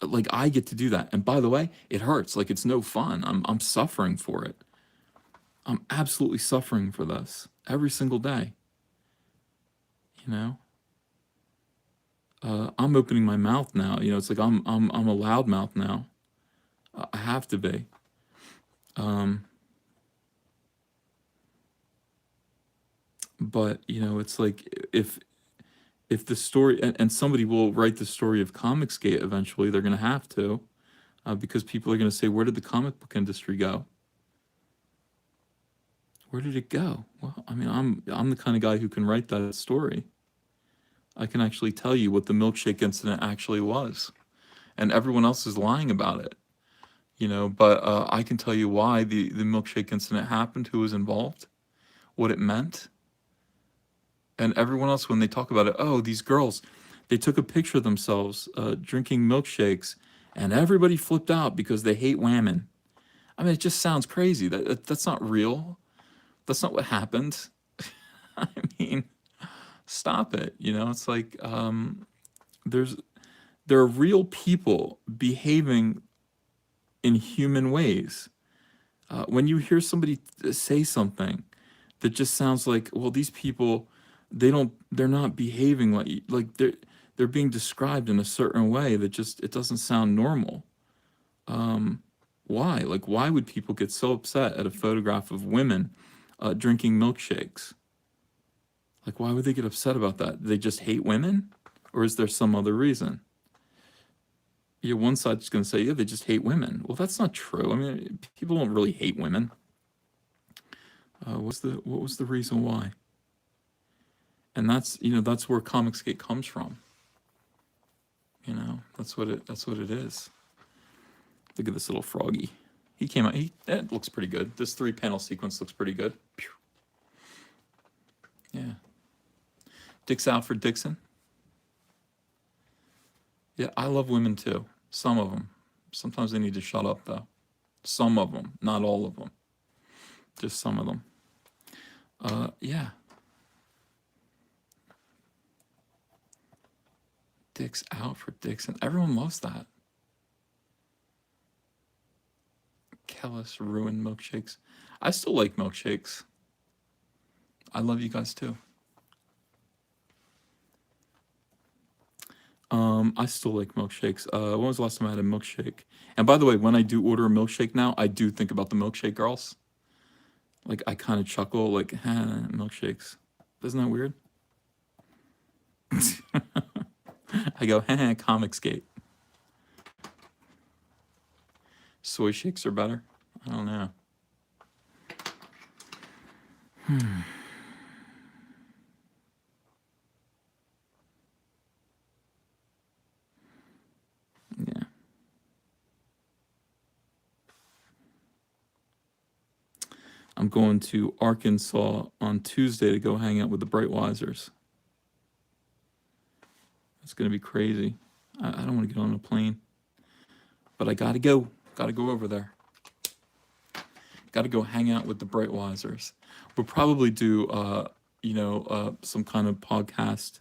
like, I get to do that. And by the way, it hurts. Like, it's no fun. I'm suffering for it. I'm absolutely suffering for this every single day. You know, I'm opening my mouth now. You know, it's like I'm a loud mouth now. I have to be. But you know, it's like if the story, and somebody will write the story of Comicgate eventually, they're going to have to, because people are going to say, where did the comic book industry go? Where did it go? Well, I mean, I'm the kind of guy who can write that story. I can actually tell you what the Milkshake incident actually was, and everyone else is lying about it. You know, but I can tell you why the Milkshake incident happened, who was involved, what it meant. And everyone else, when they talk about it, oh, these girls, they took a picture of themselves drinking milkshakes, and everybody flipped out because they hate women. I mean, it just sounds crazy. That's not real. That's not what happened. I mean, stop it. You know, it's like there are real people behaving in human ways. When you hear somebody say something that just sounds like, well, these people, they're not behaving like they're being described in a certain way that just, it doesn't sound normal. Why? Like, why would people get so upset at a photograph of women drinking milkshakes? Like, why would they get upset about that? Do they just hate women? Or is there some other reason? Yeah, one side's going to say, yeah, they just hate women. Well, that's not true. I mean, people don't really hate women. What was the reason why? And that's, that's where Comicsgate comes from. That's what it is. Look at this little froggy. He came out. That looks pretty good. This 3-panel sequence looks pretty good. Pew. Yeah. Dick's out for Dixon. Yeah, I love women too. Some of them. Sometimes they need to shut up though. Some of them, not all of them. Just some of them. Yeah. Dick's out for Dixon. Everyone loves that. Kellis ruined milkshakes. I still like milkshakes. I love you guys too. I still like milkshakes. When was the last time I had a milkshake? And by the way, when I do order a milkshake now, I do think about the milkshake girls. Like, I kind of chuckle, like, milkshakes. Isn't that weird? I go, Comicsgate. Soy shakes are better? I don't know. Yeah. I'm going to Arkansas on Tuesday to go hang out with the Brightwisers. It's going to be crazy. I don't want to get on a plane. But I got to go. Got to go over there. Got to go hang out with the Brightwisers. We'll probably do, some kind of podcast.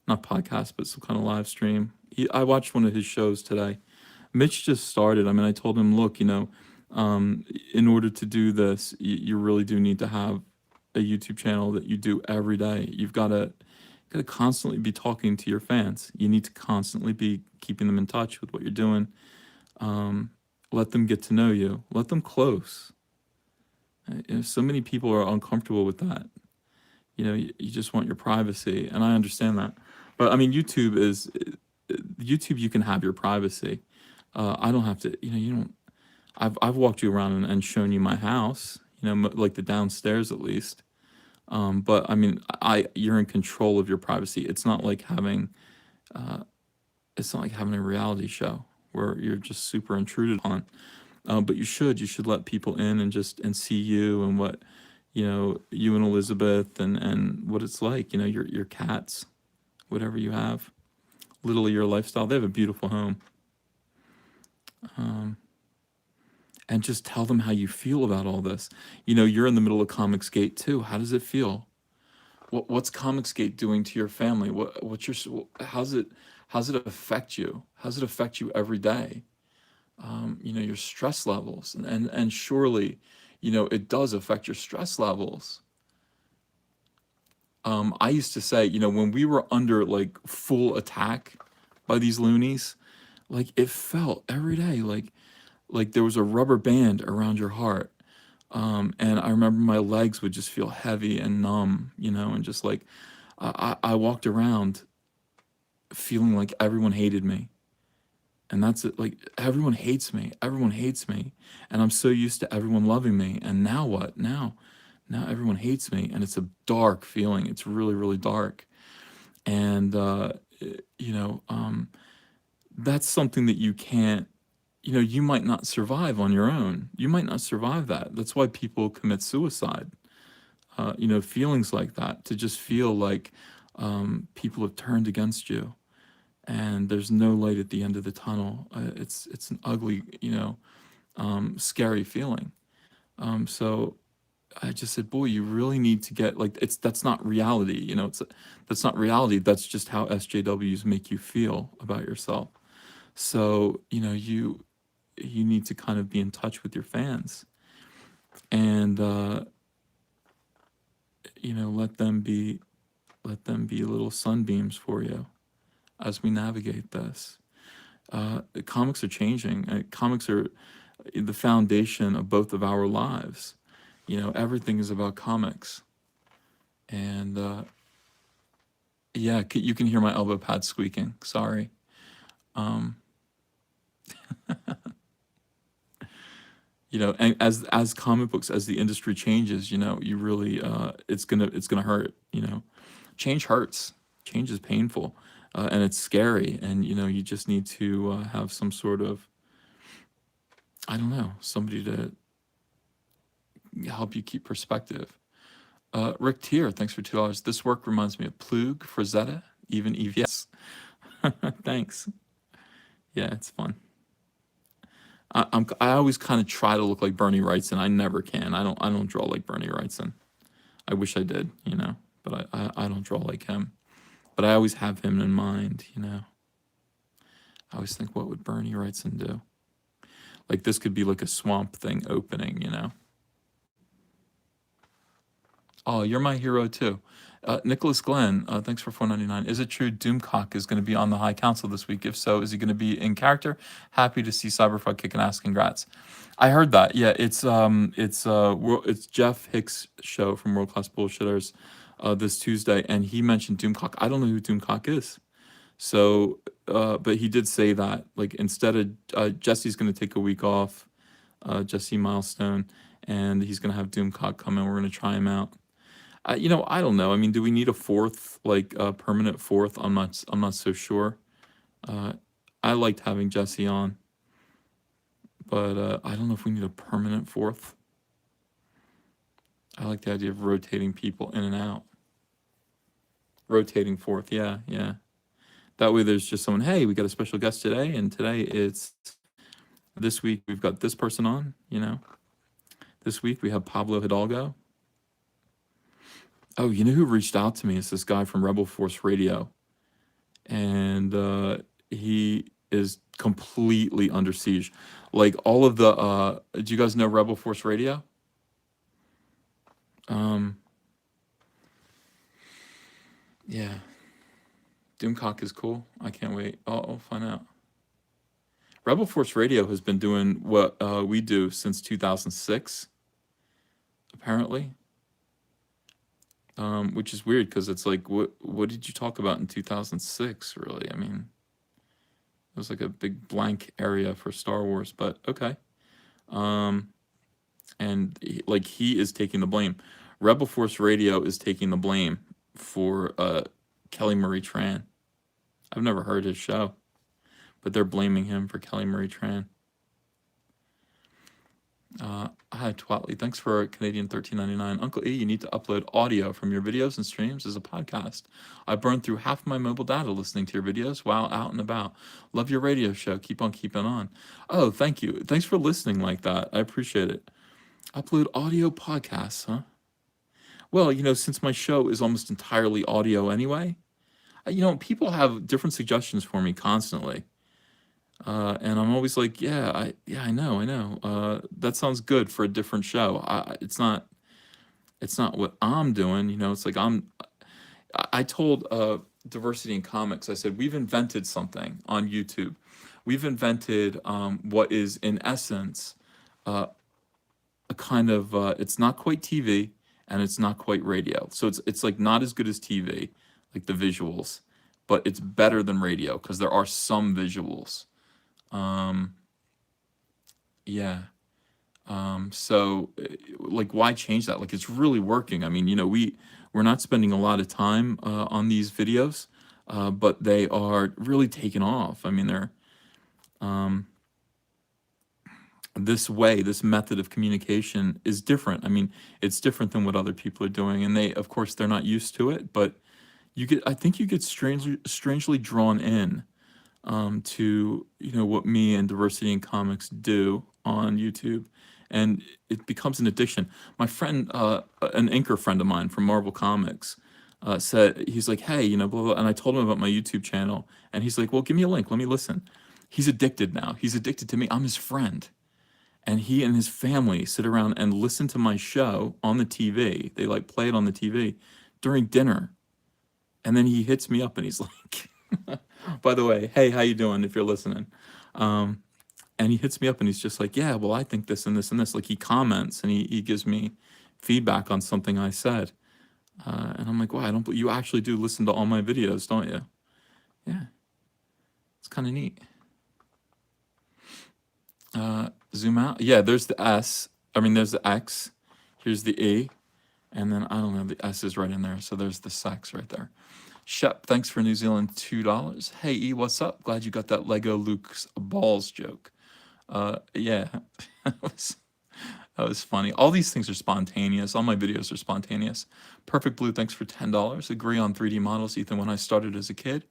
Not podcast, but some kind of live stream. I watched one of his shows today. Mitch just started. I mean, I told him, look, in order to do this, you really do need to have a YouTube channel that you do every day. You've got to constantly be talking to your fans. You need to constantly be keeping them in touch with what you're doing. Let them get to know you. Let them close. So many people are uncomfortable with that. You just want your privacy, and I understand that. But I mean, YouTube, you can have your privacy. I don't have to, you don't. I've walked you around and shown you my house, like the downstairs at least. But I mean, you're in control of your privacy. It's not like having a reality show where you're just super intruded on. But you should let people in and see you and what, you and Elizabeth and what it's like, your cats, whatever you have, literally your lifestyle. They have a beautiful home. And just tell them how you feel about all this. You're in the middle of Comicsgate too. How does it feel? What's Comicsgate doing to your family? How's it affect you? How's it affect you every day? Your stress levels, and surely, it does affect your stress levels. I used to say, when we were under like full attack by these loonies, like it felt every day like there was a rubber band around your heart. And I remember my legs would just feel heavy and numb, and just like I walked around feeling like everyone hated me. And that's it. Like, everyone hates me. Everyone hates me. And I'm so used to everyone loving me. And now what? Now everyone hates me. And it's a dark feeling. It's really, really dark. And, that's something that you can't, you might not survive on your own. You might not survive that. That's why people commit suicide. Feelings like that, to just feel like people have turned against you. And there's no light at the end of the tunnel. It's an ugly, scary feeling. So I just said, boy, you really need to get that's not reality. That's not reality. That's just how SJWs make you feel about yourself. So you need to kind of be in touch with your fans, and let them be little sunbeams for you as we navigate this. Comics are changing. Comics are the foundation of both of our lives. Everything is about comics. And yeah, you can hear my elbow pad squeaking. Sorry. and as comic books, as the industry changes, you really it's gonna hurt. Change hurts. Change is painful, and it's scary, and you just need to have some sort of, I don't know, somebody to help you keep perspective. Rick Tier, thanks for $2. This work reminds me of Plug, Frazetta, even EVS. Thanks. Yeah, it's fun. I always kind of try to look like Bernie Wrightson. I never can. I don't draw like Bernie Wrightson. I wish I did, but I don't draw like him. But I always have him in mind, I always think, what would Bernie Wrightson do? Like, this could be like a Swamp Thing opening, Oh, you're my hero too. Nicholas Glenn, thanks for $4.99. Is it true Doomcock is going to be on the High Council this week? If so, is he going to be in character? Happy to see Cyberfrog kicking ass. Congrats. I heard that. Yeah, it's Jeff Hicks' show from World Class Bullshitters this Tuesday, and he mentioned Doomcock. I don't know who Doomcock is. So, but he did say that, like, instead of Jesse's going to take a week off, Jesse Milestone, and he's going to have Doomcock come in. We're going to try him out. I don't know. I mean, do we need a fourth, like a permanent fourth? I'm not so sure. I liked having Jesse on, but I don't know if we need a permanent fourth. I like the idea of rotating people in and out. Rotating fourth, yeah. That way there's just someone, hey, we got a special guest today, and today it's, this week we've got this person on, This week we have Pablo Hidalgo. Oh, you know who reached out to me? It's this guy from Rebel Force Radio. And he is completely under siege. Like, all of the, do you guys know Rebel Force Radio? Yeah. Doomcock is cool. I can't wait. I'll find out. Rebel Force Radio has been doing what we do since 2006, apparently. Which is weird, because it's like, what did you talk about in 2006, really? I mean, it was like a big blank area for Star Wars, but okay. And he is taking the blame. Rebel Force Radio is taking the blame for Kelly Marie Tran. I've never heard his show, but they're blaming him for Kelly Marie Tran. Hi, Twatly. Thanks for Canadian $13.99. Uncle E, you need to upload audio from your videos and streams as a podcast. I burned through half my mobile data listening to your videos while out and about. Love your radio show. Keep on keeping on. Oh, thank you. Thanks for listening like that. I appreciate it. Upload audio podcasts, huh? Well, since my show is almost entirely audio anyway, people have different suggestions for me constantly. And I'm always like, I know. That sounds good for a different show. It's not what I'm doing. It's like I told Diversity in Comics, I said, we've invented something on YouTube. We've invented what is, in essence, a kind of, it's not quite TV and it's not quite radio. So it's like not as good as TV, like the visuals, but it's better than radio because there are some visuals. So like, why change that? Like, it's really working. I mean, we're not spending a lot of time on these videos, but they are really taking off. I mean, they're this method of communication is different. I mean, it's different than what other people are doing, and of course they're not used to it, but I think you get strangely drawn in to what me and Diversity in Comics do on YouTube, and it becomes an addiction. My friend, an inker friend of mine from Marvel Comics, said, he's like, hey, blah, blah, and I told him about my YouTube channel, and he's like, well, give me a link, let me listen. He's addicted now. He's addicted to me. I'm his friend, and he and his family sit around and listen to my show on the TV. They like play it on the TV during dinner, and then he hits me up and he's like, by the way, hey, how you doing, if you're listening? And he hits me up and he's just like, yeah, well, I think this and this and this. Like, he comments and he gives me feedback on something I said. And I'm like, wow, you actually do listen to all my videos, don't you? Yeah. It's kind of neat. Zoom out. Yeah, there's the S. I mean, there's the X. Here's the E. And then, I don't know, the S is right in there. So there's the sex right there. Shep, thanks for New Zealand $2. Hey, E, what's up? Glad you got that Lego Luke's balls joke. Yeah, that was funny. All these things are spontaneous. All my videos are spontaneous. Perfect Blue, thanks for $10. Agree on 3D models, Ethan. When I started as a kid,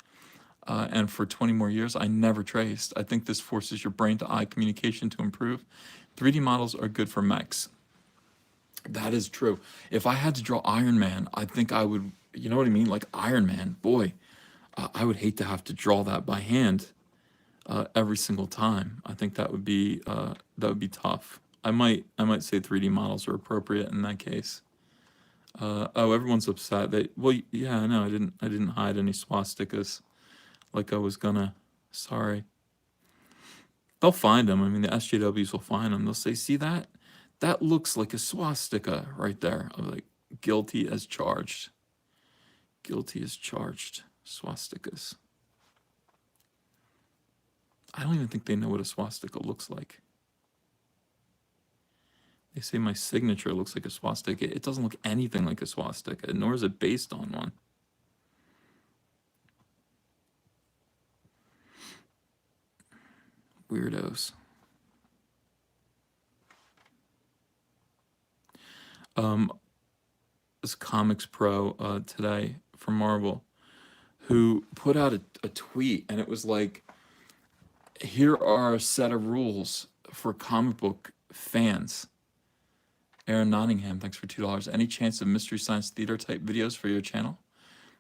and for 20 more years, I never traced. I think this forces your brain to eye communication to improve. 3D models are good for mechs. That is true. If I had to draw Iron Man, I think I would, you know what I mean? Like Iron Man, boy, I would hate to have to draw that by hand every single time. I think that would be tough. I might say 3D models are appropriate in that case. Oh, everyone's upset. Well, yeah, I know. I didn't hide any swastikas like I was gonna. Sorry. They'll find them. I mean, the SJWs will find them. They'll say, "See that? That looks like a swastika right there." I'm like, guilty as charged. Guilty as charged. Swastikas. I don't even think they know what a swastika looks like. They say my signature looks like a swastika. It doesn't look anything like a swastika, nor is it based on one. Weirdos. This Comics Pro today from Marvel, who put out a tweet, and it was like, here are a set of rules for comic book fans. Aaron Nottingham, thanks for $2. Any chance of Mystery Science Theater type videos for your channel?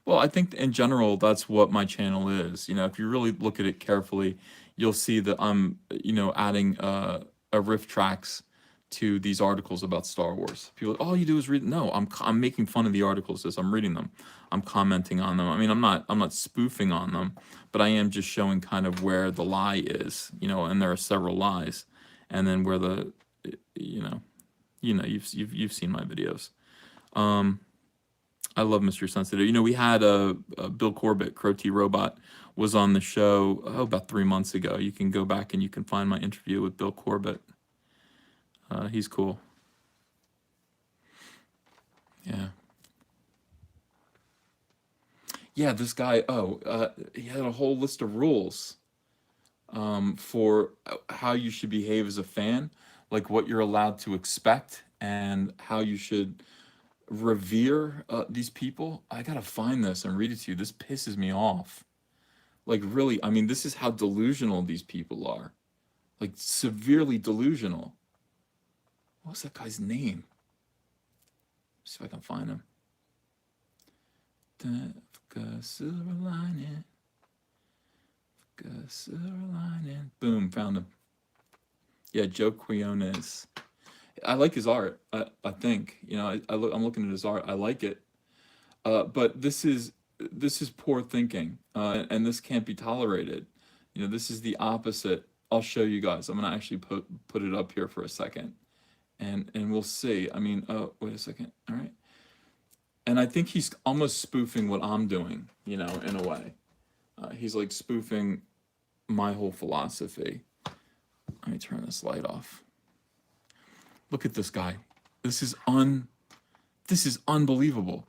Well, I think in general, that's what my channel is. You know, if you really look at it carefully, you'll see that I'm, adding a riff tracks to these articles about Star Wars. People, all you do is read. No, I'm making fun of the articles as I'm reading them. I'm commenting on them. I mean, I'm not spoofing on them, but I am just showing kind of where the lie is, and there are several lies, and then where the, you've seen my videos. I love Mr. Sensitive. We had a Bill Corbett, Crow T Robot, was on the show about 3 months ago. You can go back and you can find my interview with Bill Corbett. He's cool. Yeah. Yeah, this guy, he had a whole list of rules for how you should behave as a fan, like what you're allowed to expect and how you should revere these people. I gotta find this and read it to you. This pisses me off. Like, really, I mean, this is how delusional these people are. Like, severely delusional. What was that guy's name? See if I can find him. Silver lining. Silver lining. Boom, found him. Yeah, Joe Quiones. I like his art. I think, I'm looking at his art. I like it. But this is poor thinking, and this can't be tolerated. This is the opposite. I'll show you guys. I'm gonna actually put it up here for a second, and we'll see. I mean, oh, wait a second. All right. And I think he's almost spoofing what I'm doing, in a way. He's like spoofing my whole philosophy. Let me turn this light off. Look at this guy. This is unbelievable.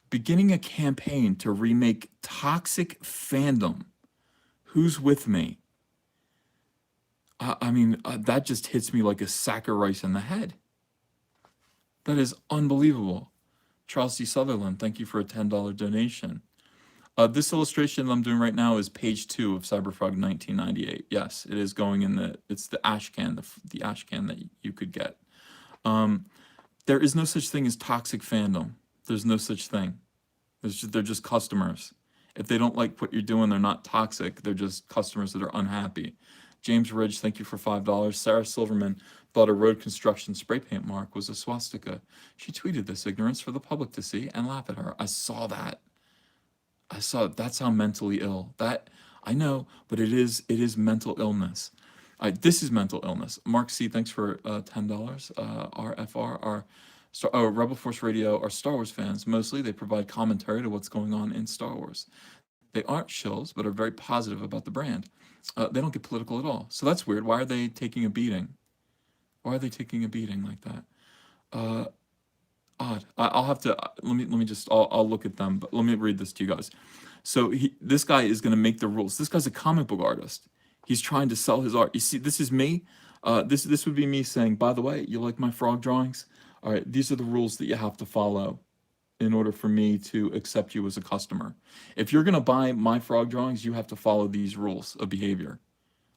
Beginning a campaign to remake Toxic Fandom. Who's with me? That just hits me like a sack of rice in the head. That is unbelievable. Charles C. Sutherland, thank you for a $10 donation. This illustration that I'm doing right now is page 2 of Cyberfrog 1998. Yes, it is going in it's the ash can, the ash can that you could get. There is no such thing as toxic fandom. There's no such thing. They're just customers. If they don't like what you're doing, they're not toxic. They're just customers that are unhappy. James Ridge, thank you for $5. Sarah Silverman thought a road construction spray paint mark was a swastika. She tweeted this ignorance for the public to see and laugh at her. I saw that. That's how mentally ill. That I know, but it is mental illness. This is mental illness. Mark C, thanks for $10. RFR, Rebel Force Radio are Star Wars fans. Mostly, they provide commentary to what's going on in Star Wars. They aren't shills, but are very positive about the brand. They don't get political at all. So that's weird. Why are they taking a beating? Why are they taking a beating like that? Uh, Odd. I'll have to let me just I'll look at them, but let me read this to you guys. So this guy is going to make the rules. This guy's a comic book artist. He's trying to sell his art. You see, this is me. This would be me saying, by the way, you like my frog drawings? All right, these are the rules that you have to follow in order for me to accept you as a customer. If you're going to buy my frog drawings, you have to follow these rules of behavior.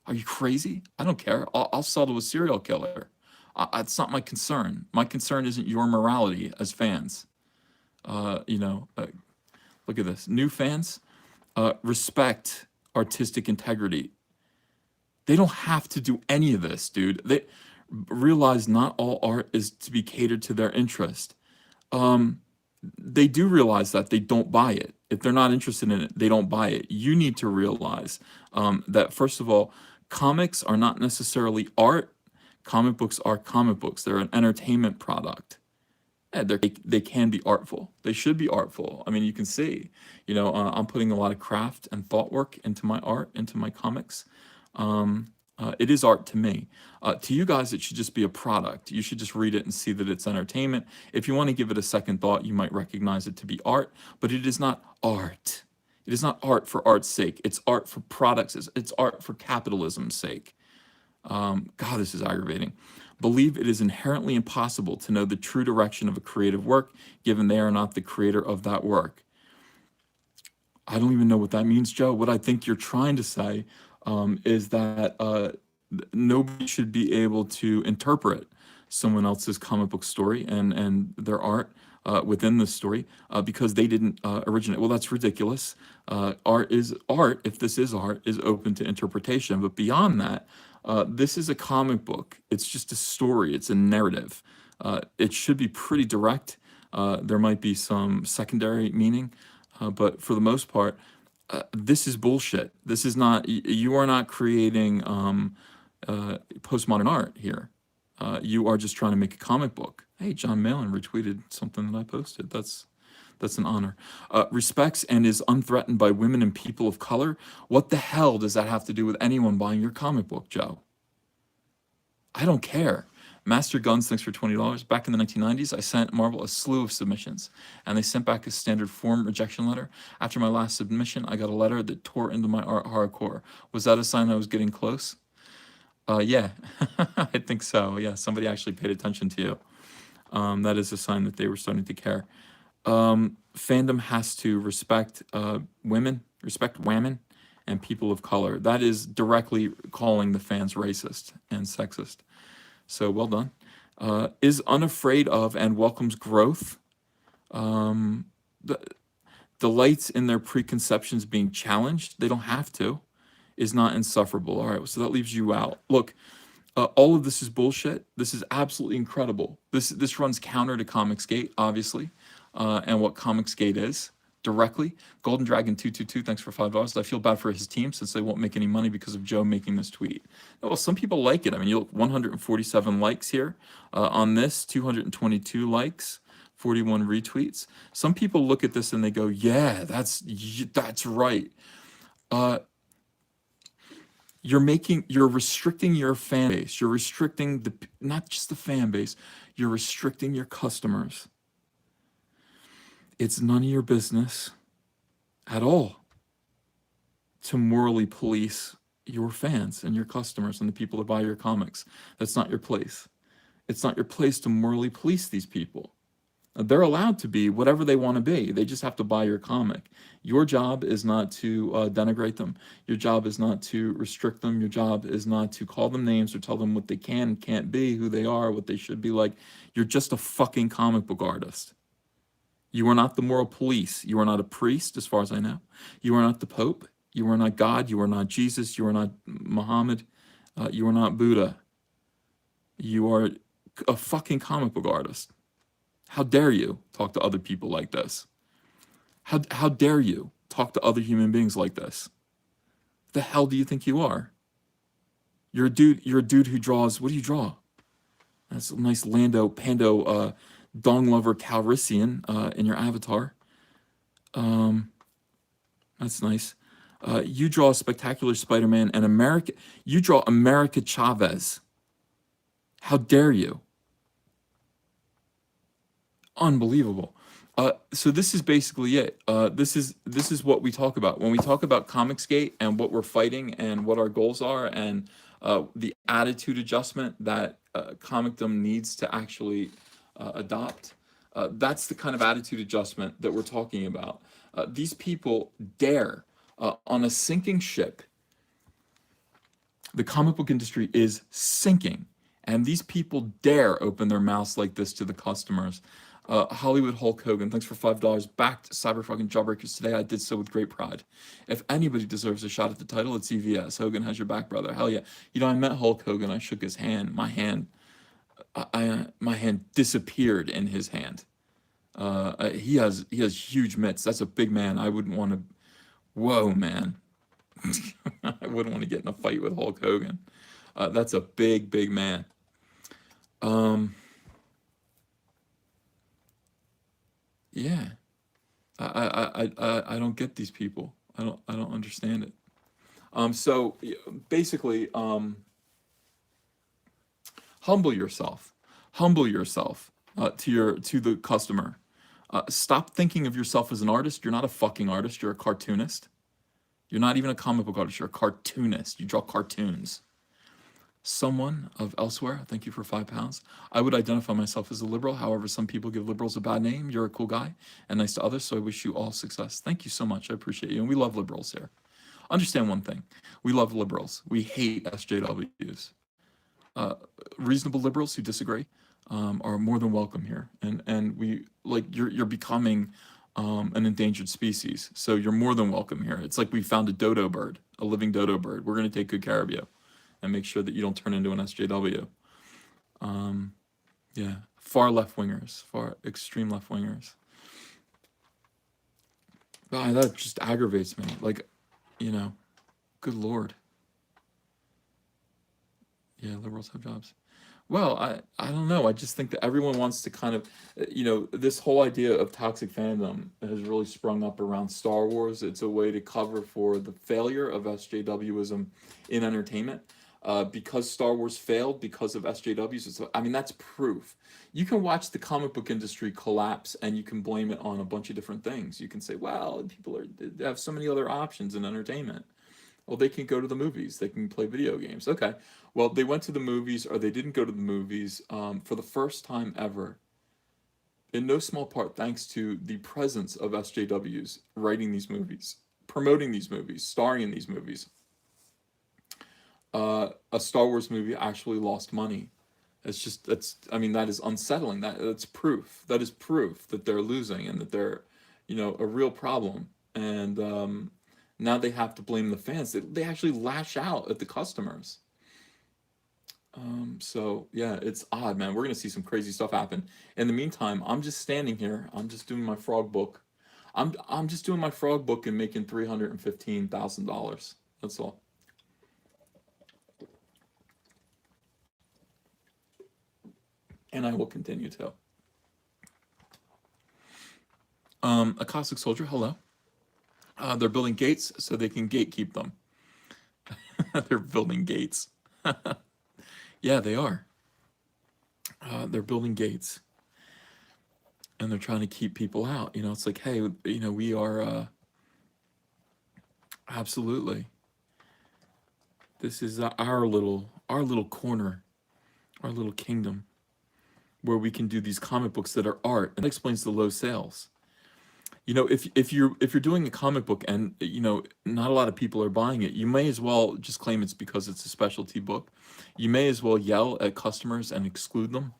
Are you crazy? I don't care. I'll sell to a serial killer. It's not my concern. My concern isn't your morality as fans. You know, look at this. New fans respect artistic integrity. They don't have to do any of this, dude. They realize not all art is to be catered to their interest. They do realize that they don't buy it. If they're not interested in it, they don't buy it. You need to realize that, first of all, comics are not necessarily art. Comic books are comic books. They're an entertainment product. Yeah, they can be artful. They should be artful. I mean, you can see, you know, I'm putting a lot of craft and thought work into my art, into my comics. It is art to me. To you guys, it should just be a product. You should just read it and see that it's entertainment. If you want to give it a second thought, you might recognize it to be art, but it is not art. It is not art for art's sake. It's art for products. It's art for capitalism's sake. God, this is aggravating. Believe it is inherently impossible to know the true direction of a creative work, given they are not the creator of that work. I don't even know what that means, Joe. What I think you're trying to say is that nobody should be able to interpret someone else's comic book story and their art within the story because they didn't originate. Well, that's ridiculous. Art is art. If this is art, is open to interpretation. But beyond that, this is a comic book. It's just a story. It's a narrative. It should be pretty direct. There might be some secondary meaning, but for the most part, this is bullshit. This is not. You are not creating postmodern art here. You are just trying to make a comic book. Hey, John Malin retweeted something that I posted. That's an honor. Respects and is unthreatened by women and people of color. What the hell does that have to do with anyone buying your comic book, Joe? I don't care. Master Guns, thanks for $20. Back in the 1990s, I sent Marvel a slew of submissions, and they sent back a standard form rejection letter. After my last submission, I got a letter that tore into my art hardcore. Was that a sign I was getting close? Yeah, I think so. Yeah, somebody actually paid attention to you. That is a sign that they were starting to care. Fandom has to respect women, and people of color. That is directly calling the fans racist and sexist. So well done. Is unafraid of and welcomes growth. Delights in their preconceptions being challenged. They don't have to. Is not insufferable. All right, so that leaves you out. Look, all of this is bullshit. This is absolutely incredible. This runs counter to Comicgate, obviously, and what Comicgate is directly. Golden Dragon 222, thanks for $5. I feel bad for his team since they won't make any money because of Joe making this tweet. Well, some people like it. I mean, you look, 147 likes here on this, 222 likes, 41 retweets. Some people look at this and they go, "Yeah, that's right." You're restricting your fan base. You're restricting not just the fan base. You're restricting your customers. It's none of your business at all to morally police your fans and your customers and the people that buy your comics. That's not your place. It's not your place to morally police these people. They're allowed to be whatever they want to be. They just have to buy your comic. Your job is not to denigrate them. Your job is not to restrict them. Your job is not to call them names or tell them what they can and can't be, who they are, what they should be like. You're just a fucking comic book artist. You are not the moral police. You are not a priest, as far as I know. You are not the Pope. You are not God. You are not Jesus. You are not Muhammad. You are not Buddha. You are a fucking comic book artist. How dare you talk to other people like this? How dare you talk to other human beings like this? The hell do you think you are? You're a dude who draws. What do you draw? That's a nice Pando dong lover Calrissian in your avatar. That's nice. You draw a spectacular Spider-Man and America. You draw America Chavez. How dare you? Unbelievable. So this is basically it. This is what we talk about when we talk about Comicsgate and what we're fighting and what our goals are and the attitude adjustment that Comicdom needs to actually adopt. That's the kind of attitude adjustment that we're talking about. These people dare on a sinking ship. The comic book industry is sinking, and these people dare open their mouths like this to the customers. Hollywood Hulk Hogan, thanks for $5. Backed Cyber fucking Jawbreakers today. I did so with great pride. If anybody deserves a shot at the title, it's EVS. Hogan has your back, brother. Hell yeah. You know, I met Hulk Hogan. I shook his hand. My hand disappeared in his hand. He has huge mitts. That's a big man. I wouldn't want to. Whoa, man. I wouldn't want to get in a fight with Hulk Hogan. That's a big, big man. Yeah. I don't get these people. I don't understand it. So basically, humble yourself. Humble yourself to the customer. Stop thinking of yourself as an artist. You're not a fucking artist. You're a cartoonist. You're not even a comic book artist. You're a cartoonist. You draw cartoons. Someone of elsewhere, thank you for £5. I would identify myself as a liberal. However, some people give liberals a bad name. You're a cool guy and nice to others, so I wish you all success. Thank you so much. I appreciate you. And we love liberals here. Understand one thing. We love liberals. We hate SJWs. Reasonable liberals who disagree are more than welcome here. And we like you're becoming an endangered species. So you're more than welcome here. It's like we found a dodo bird, a living dodo bird. We're going to take good care of you and make sure that you don't turn into an SJW. Yeah, far left wingers, far extreme left wingers. God, that just aggravates me. Like, good Lord. Yeah, liberals have jobs. Well, I don't know. I just think that everyone wants to kind of, this whole idea of toxic fandom has really sprung up around Star Wars. It's a way to cover for the failure of SJWism in entertainment. Because Star Wars failed because of SJWs. I mean, that's proof. You can watch the comic book industry collapse and you can blame it on a bunch of different things. You can say, well, they have so many other options in entertainment. Well, they can go to the movies. They can play video games. Okay. Well, they went to the movies or they didn't go to the movies for the first time ever. In no small part thanks to the presence of SJWs writing these movies, promoting these movies, starring in these movies. A Star Wars movie actually lost money. That is unsettling. That's proof. That is proof that they're losing and that they're, a real problem. And now they have to blame the fans. They actually lash out at the customers. So yeah, it's odd, man. We're gonna see some crazy stuff happen. In the meantime, I'm just standing here. I'm just doing my frog book. I'm just doing my frog book and making $315,000. That's all. And I will continue to. A caustic soldier, hello. They're building gates so they can gatekeep them. They're building gates. Yeah, they are. They're building gates. And they're trying to keep people out. It's like, hey, we are absolutely. This is our little corner, our little kingdom, where we can do these comic books that are art, and that explains the low sales. If you're doing a comic book and not a lot of people are buying it, you may as well just claim it's because it's a specialty book. You may as well yell at customers and exclude them.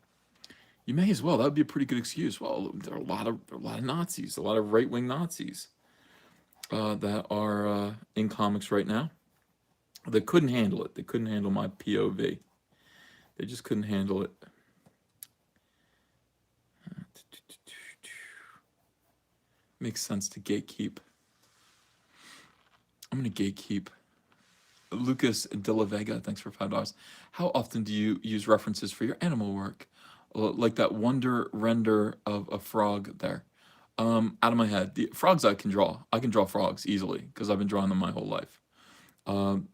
You may as well. That would be a pretty good excuse. Well, there are a lot of Nazis, a lot of right-wing Nazis that are in comics right now. They couldn't handle it. They couldn't handle my POV. They just couldn't handle it. Makes sense to gatekeep. I'm going to gatekeep. Lucas De La Vega, thanks for $5. How often do you use references for your animal work? Like that wonder render of a frog there. Out of my head, the frogs I can draw. I can draw frogs easily because I've been drawing them my whole life. Um,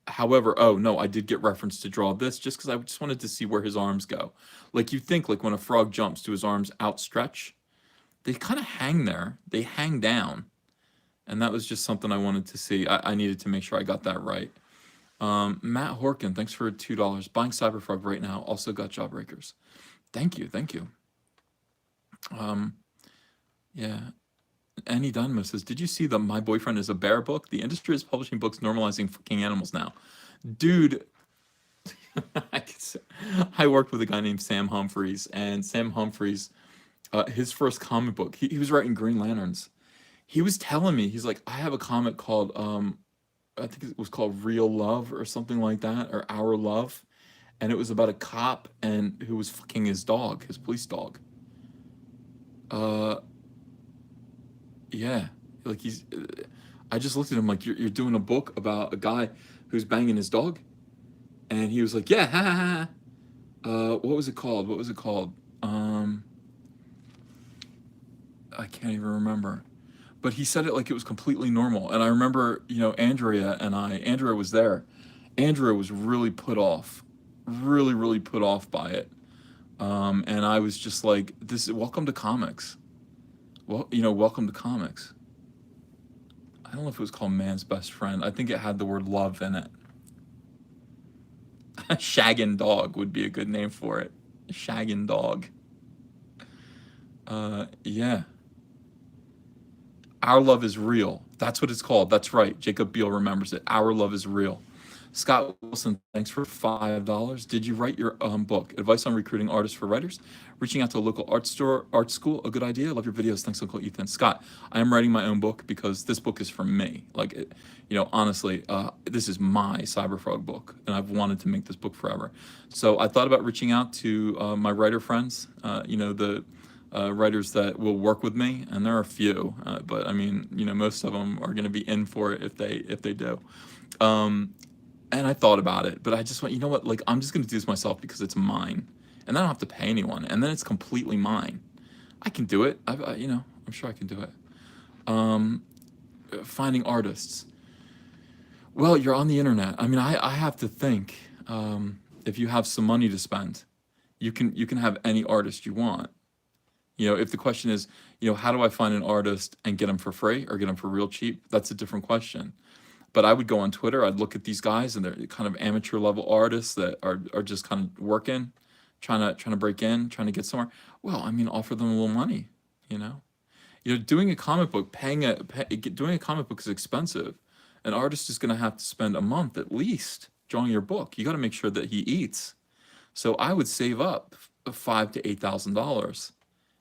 However, oh no, I did get reference to draw this just because I just wanted to see where his arms go. Like you think, like when a frog jumps, do his arms outstretch? They kind of hang there. They hang down, and that was just something I wanted to see. I needed to make sure I got that right. Matt Horkin, thanks for $2. Buying Cyberfrog right now. Also got Jawbreakers. Thank you, thank you. Yeah. Annie Dunmo says, did you see the My Boyfriend is a Bear book? The industry is publishing books normalizing fucking animals now. Dude, I worked with a guy named Sam Humphries, and Sam Humphries, his first comic book, he was writing Green Lanterns. He was telling me, he's like, I have a comic called, I think it was called Real Love or something like that, or Our Love. And it was about a cop and who was fucking his dog, his police dog. Yeah, like I just looked at him like, you're doing a book about a guy who's banging his dog, and he was like, yeah, ha ha ha. What was it called? What was it called? I can't even remember. But he said it like it was completely normal, and I remember, Andrea was there. Andrea was really put off, really put off by it. And I was just like, this is welcome to comics. Well, welcome to comics. I don't know if it was called Man's Best Friend. I think it had the word love in it. Shaggin' Dog would be a good name for it. Shaggin' Dog. Yeah. Our Love is Real. That's what it's called. That's right. Jacob Beal remembers it. Our Love is Real. Scott Wilson, thanks for $5. Did you write your book? Advice on recruiting artists for writers? Reaching out to a local art school, a good idea? Love your videos. Thanks, Uncle Ethan. Scott, I am writing my own book because this book is for me. Like, honestly, this is my Cyberfrog book, and I've wanted to make this book forever. So I thought about reaching out to my writer friends, the writers that will work with me, and there are a few, but I mean, most of them are going to be in for it if they do. And I thought about it, but I just went, you know what? Like, I'm just going to do this myself because it's mine, and I don't have to pay anyone, and then it's completely mine. I can do it. I'm sure I can do it. Finding artists. Well, you're on the internet. I mean, I have to think. If you have some money to spend, you can have any artist you want. If the question is, how do I find an artist and get them for free or get them for real cheap? That's a different question. But I would go on Twitter. I'd look at these guys, and they're kind of amateur level artists that are just kind of working, trying to break in, trying to get somewhere. Well, I mean, offer them a little money. Doing a comic book, doing a comic book is expensive. An artist is going to have to spend a month at least drawing your book. You got to make sure that he eats. So I would save up $5,000 to $8,000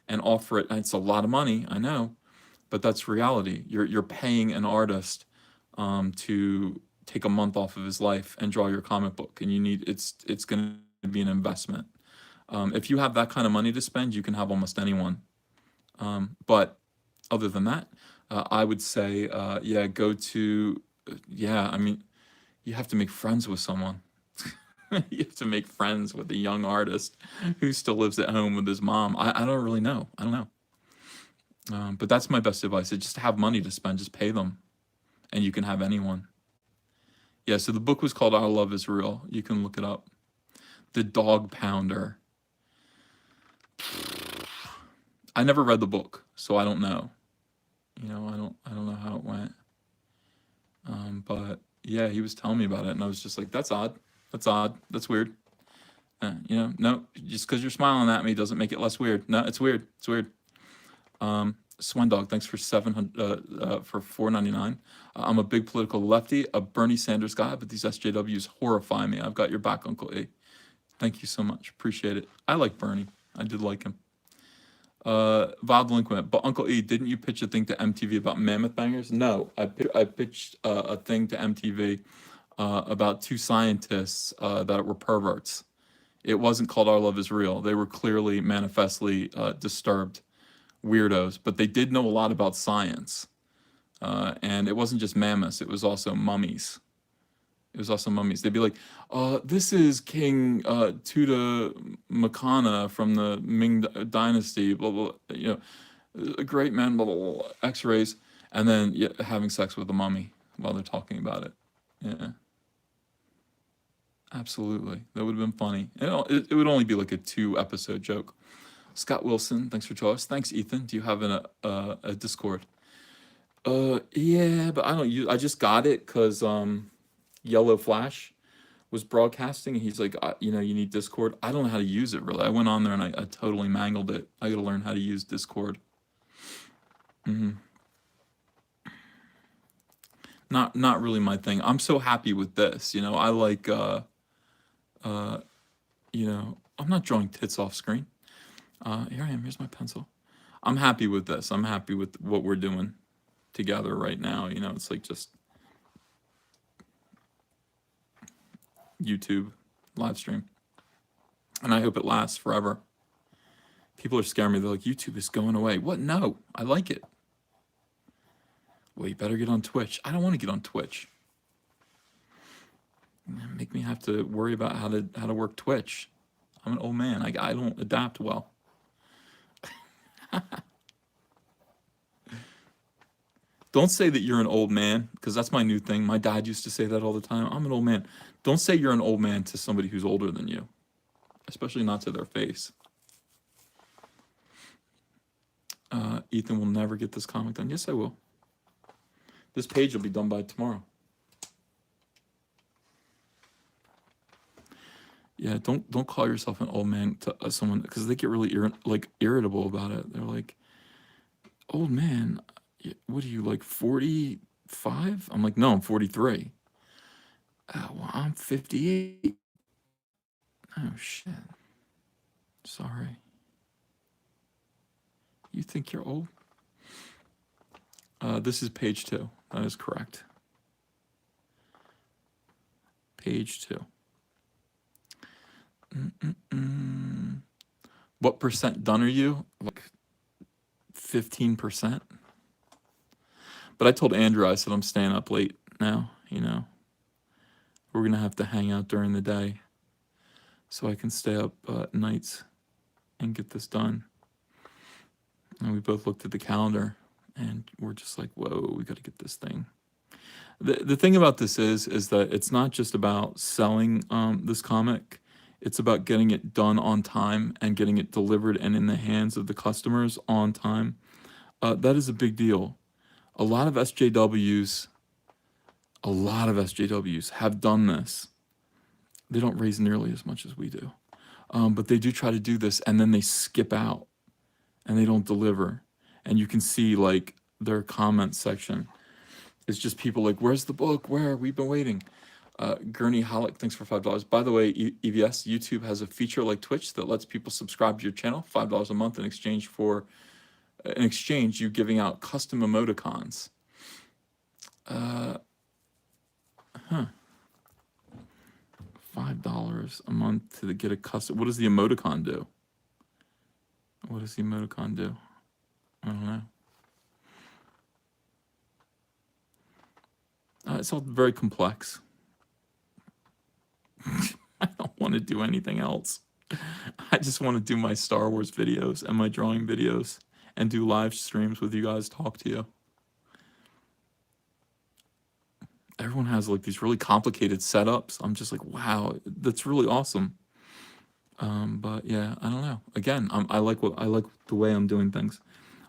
and offer it. And it's a lot of money, I know, but that's reality. You're paying an artist to take a month off of his life and draw your comic book, and it's going to be an investment. If you have that kind of money to spend, you can have almost anyone. But other than that, I would say, go to, I mean, you have to make friends with someone. You have to make friends with a young artist who still lives at home with his mom. I don't really know. I don't know. But that's my best advice. Just have money to spend. Just pay them. And you can have anyone. Yeah, so the book was called Our Love is Real. You can look it up. The Dog Pounder. I never read the book, so I don't know. I don't know how it went. But yeah, he was telling me about it, and I was just like, that's odd. That's odd. That's weird. No, just because you're smiling at me doesn't make it less weird. No, it's weird. It's weird. Swendog, thanks for $4.99. I'm a big political lefty, a Bernie Sanders guy, but these SJWs horrify me. I've got your back, Uncle E. Thank you so much. Appreciate it. I like Bernie. I did like him. Val Delinquent, but Uncle E, didn't you pitch a thing to MTV about mammoth bangers? No, I pitched a thing to MTV about two scientists that were perverts. It wasn't called Our Love is Real. They were clearly, manifestly disturbed weirdos, but they did know a lot about science. And it wasn't just mammoths, it was also mummies. They'd be like, this is King Tutankhamun from the Ming Dynasty, blah, blah, Great man, blah, blah, blah, X-rays, and then yeah, having sex with the mummy while they're talking about it. Yeah, absolutely. That would have been funny. It would only be like a 2 episode joke. Scott Wilson, thanks for joining us. Thanks, Ethan. Do you have a Discord? Yeah, but I don't use. I just got it because Yellow Flash was broadcasting, and he's like, you need Discord. I don't know how to use it really. I went on there and I totally mangled it. I got to learn how to use Discord. Not really my thing. I'm so happy with this. I like I'm not drawing tits off screen. Here I am. Here's my pencil. I'm happy with this. I'm happy with what we're doing together right now. It's like just YouTube live stream. And I hope it lasts forever. People are scaring me. They're like, YouTube is going away. What? No, I like it. Well, you better get on Twitch. I don't want to get on Twitch. Make me have to worry about how to work Twitch. I'm an old man. I don't adapt well. Don't say that you're an old man, because that's my new thing. My dad used to say that all the time. I'm an old man. Don't say you're an old man to somebody who's older than you, especially not to their face. Ethan will never get this comic done. Yes, I will. This page will be done by tomorrow. Yeah, don't call yourself an old man to someone, because they get really irritable about it. They're like, old man, what are you, like 45? I'm like, no, I'm 43. Well, I'm 58. Oh, shit. Sorry. You think you're old? This is page 2. That is correct. Page 2. What percent done are you? Like 15%. But I told Andrew, I said, I'm staying up late now, We're going to have to hang out during the day so I can stay up nights and get this done. And we both looked at the calendar and we're just like, whoa, we got to get this thing. The thing about this is that it's not just about selling this comic. It's about getting it done on time and getting it delivered and in the hands of the customers on time. That is a big deal. A lot of SJWs have done this. They don't raise nearly as much as we do. But they do try to do this, and then they skip out and they don't deliver. And you can see like their comment section. It's just people like, where's the book? Where? We've been waiting. Gurney Hollick, thanks for $5. By the way, EVS, YouTube has a feature like Twitch that lets people subscribe to your channel, $5 a month in exchange you giving out custom emoticons. $5 a month to get a custom. What does the emoticon do? I don't know. It's all very complex. I don't want to do anything else. I just want to do my Star Wars videos and my drawing videos and do live streams with you guys, talk to you. Everyone has like these really complicated setups. I'm just like, wow, that's really awesome. But yeah, I don't know. Again, I like the way I'm doing things.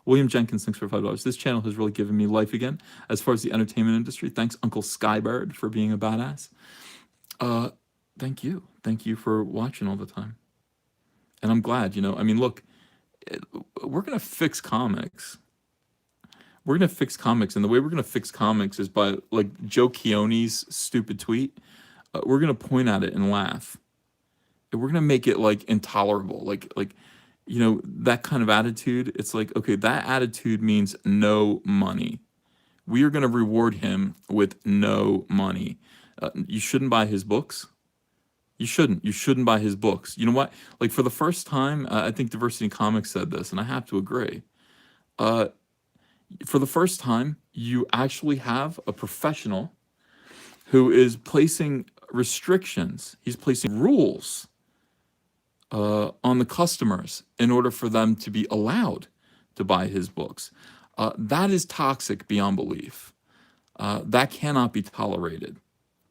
William Jenkins, thanks for $5. This channel has really given me life again. As far as the entertainment industry, thanks Uncle Skybird for being a badass. Thank you. Thank you for watching all the time. And I'm glad, look, we're going to fix comics. We're going to fix comics. And the way we're going to fix comics is by, like, Joe Keone's stupid tweet. We're going to point at it and laugh. And we're going to make it, like, intolerable. Like, that kind of attitude. It's like, okay, that attitude means no money. We are going to reward him with no money. You shouldn't buy his books. You shouldn't buy his books. You know what? Like, for the first time, I think Diversity Comics said this, and I have to agree. For the first time, you actually have a professional who is placing restrictions. He's placing rules on the customers in order for them to be allowed to buy his books. That is toxic beyond belief. That cannot be tolerated.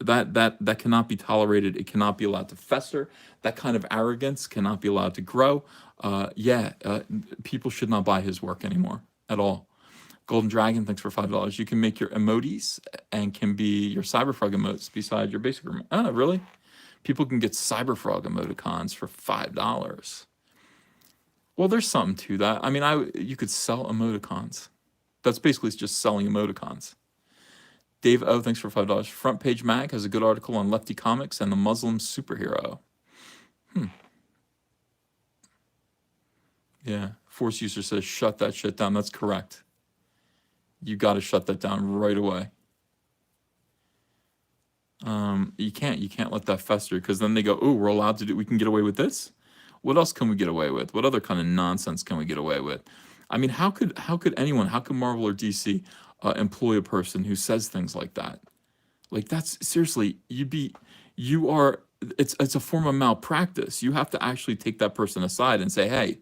That cannot be tolerated. It cannot be allowed to fester. That kind of arrogance cannot be allowed to grow. People should not buy his work anymore at all. Golden Dragon, thanks for $5. You can make your emotes and can be your Cyberfrog emotes beside your basic remote. Oh, really? People can get Cyberfrog emoticons for $5. Well, there's something to that. I mean, you could sell emoticons. That's basically just selling emoticons. Dave O, thanks for $5. Front Page Mag has a good article on Lefty Comics and the Muslim superhero. Yeah, Force User says, shut that shit down. That's correct. You got to shut that down right away. You can't let that fester, because then they go, oh, we're allowed to we can get away with this? What else can we get away with? What other kind of nonsense can we get away with? I mean, how could anyone, how could Marvel or DC employ a person who says things like that? Like, that's seriously, it's a form of malpractice. You have to actually take that person aside and say, hey,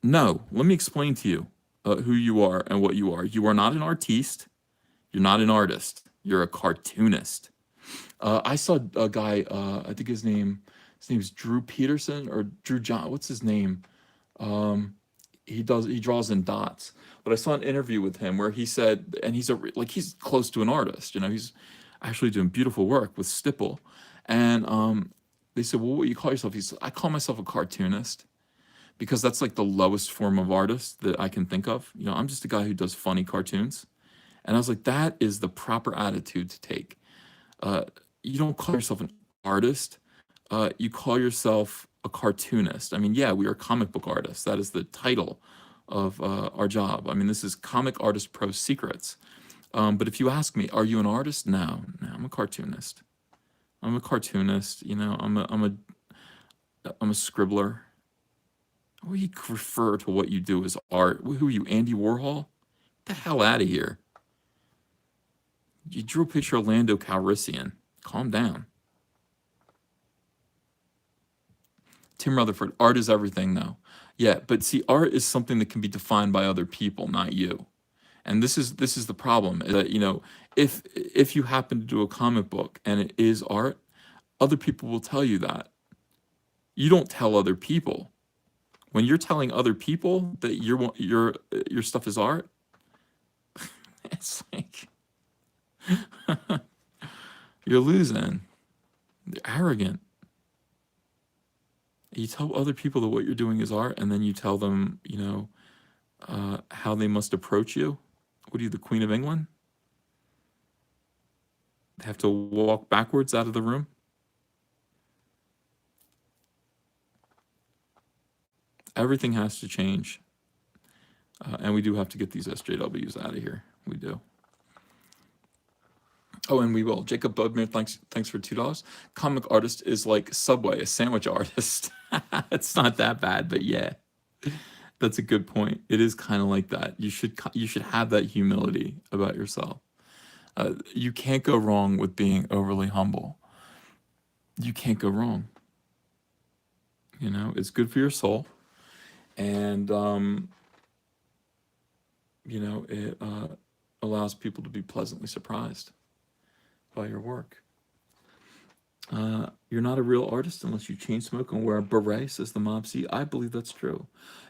no, let me explain to you who you are and what you are. You are not an artiste. You're not an artist. You're a cartoonist. I saw a guy, I think his name is Drew Peterson or Drew John. What's his name? He draws in dots. But I saw an interview with him where he said, and he's close to an artist. You know, he's actually doing beautiful work with stipple. And they said, well, what do you call yourself? He said, I call myself a cartoonist, because that's like the lowest form of artist that I can think of. You know, I'm just a guy who does funny cartoons. And I was like, that is the proper attitude to take. You don't call yourself an artist. You call yourself a cartoonist. I mean, yeah, we are comic book artists. That is the title of our job. I mean, this is Comic Artist Pro Secrets. But if you ask me, are you an artist? No, I'm a cartoonist. I'm a cartoonist. You know, I'm a scribbler. We refer to what you do as art. Who are you, Andy Warhol? Get the hell out of here. You drew a picture of Lando Calrissian. Calm down. Tim Rutherford, art is everything, though. Yeah, but see, art is something that can be defined by other people, not you. And this is the problem. That, you know, if you happen to do a comic book and it is art, other people will tell you that. You don't tell other people. When you're telling other people that your stuff is art, it's like you're losing. You're arrogant. You tell other people that what you're doing is art, and then you tell them, you know, how they must approach you. What are you, the Queen of England? They have to walk backwards out of the room? Everything has to change. And we do have to get these SJWs out of here. We do. Oh, and we will. Jacob Budmer, thanks for $2. Comic artist is like Subway, a sandwich artist. It's not that bad, but yeah. That's a good point. It is kind of like that. You should have that humility about yourself. You can't go wrong with being overly humble. You can't go wrong. You know, it's good for your soul. And, you know, it allows people to be pleasantly surprised by your work. You're not a real artist unless you chain smoke and wear a beret, says the Mob C. I believe that's true.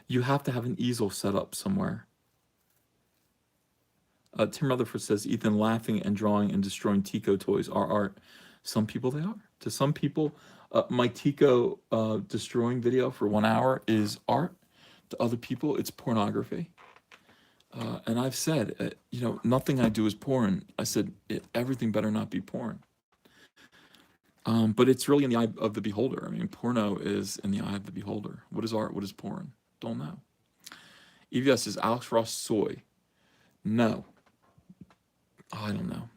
You have to have an easel set up somewhere. Tim Rutherford says, Ethan, laughing and drawing and destroying Tico toys are art. Some people they are. To some people, my Tico destroying video for 1 hour is art. To other people, it's pornography. And I've said, you know, nothing I do is porn. I said, everything better not be porn. But it's really in the eye of the beholder. I mean, porno is in the eye of the beholder. What is art? What is porn? Don't know. EVS is Alex Ross soy. No. I don't know.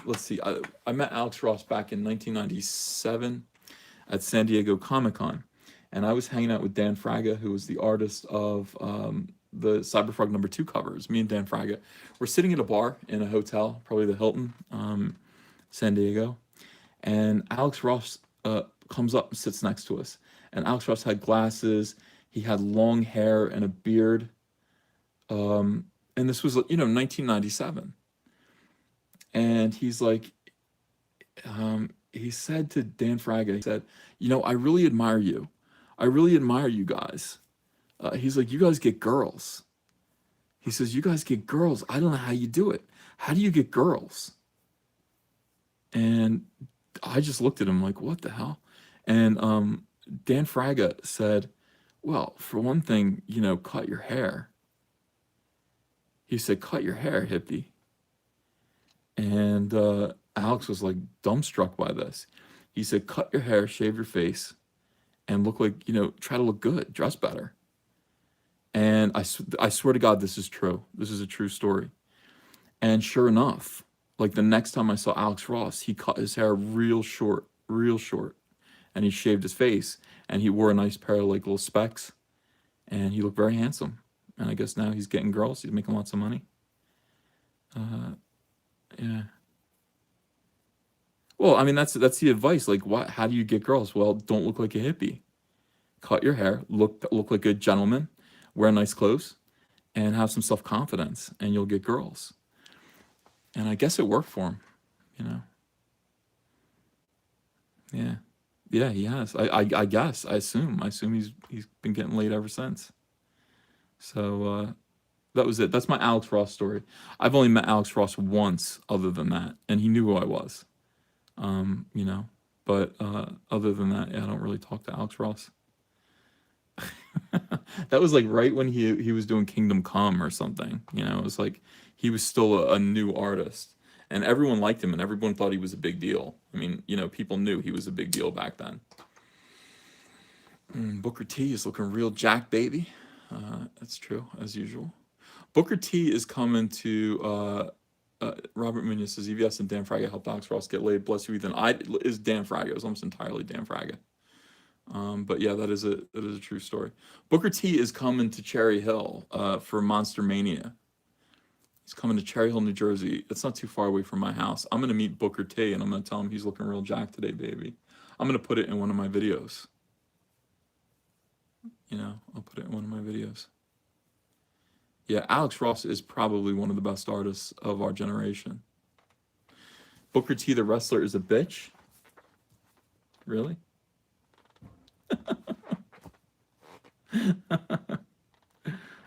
Let's see. I met Alex Ross back in 1997 at San Diego Comic-Con. And I was hanging out with Dan Fraga, who was the artist of the Cyberfrog #2 covers. Me and Dan Fraga were sitting at a bar in a hotel, probably the Hilton, San Diego. And Alex Ross comes up and sits next to us. And Alex Ross had glasses. He had long hair and a beard. And this was, 1997. And he's like, he said to Dan Fraga, he said, I really admire you. I really admire you guys. He's like, you guys get girls. He says, you guys get girls. I don't know how you do it. How do you get girls? And I just looked at him like, what the hell? And Dan Fraga said, well, for one thing, cut your hair. He said, cut your hair, hippie. And Alex was like dumbstruck by this. He said, cut your hair, shave your face, and look like, try to look good, dress better. And I swear to God, this is true. This is a true story. And sure enough, like the next time I saw Alex Ross, he cut his hair real short, and he shaved his face, and he wore a nice pair of like little specs, and he looked very handsome. And I guess now he's getting girls. He's making lots of money. Yeah. Well, I mean, that's the advice. Like, what? How do you get girls? Well, don't look like a hippie. Cut your hair. Look like a gentleman. Wear nice clothes, and have some self-confidence, and you'll get girls. And I guess it worked for him. Yeah. Yeah, he has. I guess. I assume he's been getting laid ever since. So that was it. That's my Alex Ross story. I've only met Alex Ross once, other than that, and he knew who I was. But other than that, yeah, I don't really talk to Alex Ross. That was like right when he was doing Kingdom Come or something. It was like he was still a new artist, and everyone liked him, and everyone thought he was a big deal. I mean, people knew he was a big deal back then. Booker T is looking real jacked, baby. That's true, as usual. Booker T is coming to Robert Munoz says EVS and Dan Fraga helped Alex Ross get laid. Bless you, Ethan. Is Dan Fraga. It was almost entirely Dan Fraga. But yeah, that is a true story. Booker T is coming to Cherry Hill for Monster Mania. He's coming to Cherry Hill, New Jersey. It's not too far away from my house. I'm gonna meet Booker T and I'm gonna tell him he's looking real jacked today, baby. I'm gonna put it in one of my videos. I'll put it in one of my videos. Yeah, Alex Ross is probably one of the best artists of our generation. Booker T, the wrestler, is a bitch? Really?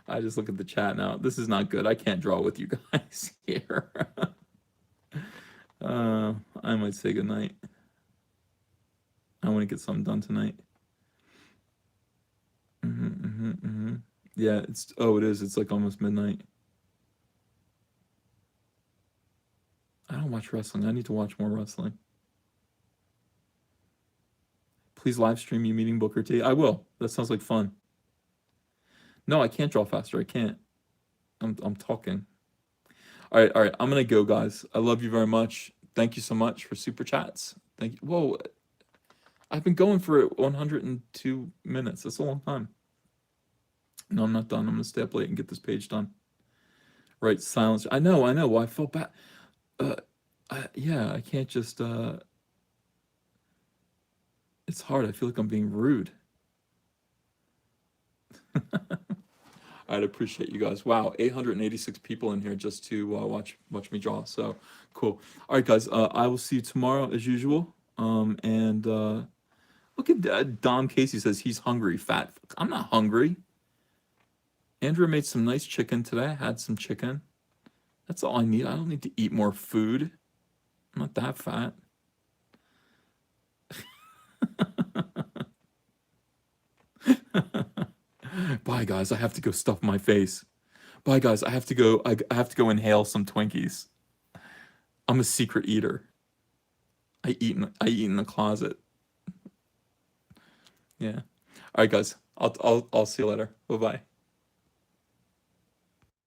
I just look at the chat now. This is not good. I can't draw with you guys here. I might say goodnight. I want to get something done tonight. Yeah, it is. It's like almost midnight. I don't watch wrestling. I need to watch more wrestling. Please live stream you meeting Booker T. I will. That sounds like fun. No, I can't draw faster. I can't. I'm talking. All right. I'm gonna go, guys. I love you very much. Thank you so much for super chats. Thank you. Whoa, I've been going for 102 minutes. That's a long time. No, I'm not done. I'm gonna stay up late and get this page done. Right, silence. I know. Well, I felt bad. Yeah, I can't just. It's hard. I feel like I'm being rude. I'd appreciate you guys. Wow, 886 people in here just to watch me draw. So cool. All right, guys. I will see you tomorrow as usual. And look at Dom Casey says he's hungry. Fat. I'm not hungry. Andrea made some nice chicken today. I had some chicken. That's all I need. I don't need to eat more food. I'm not that fat. Bye, guys. I have to go stuff my face. Bye, guys. I have to go. I have to go inhale some Twinkies. I'm a secret eater. I eat in the closet. Yeah. All right, guys. I'll see you later. Bye bye.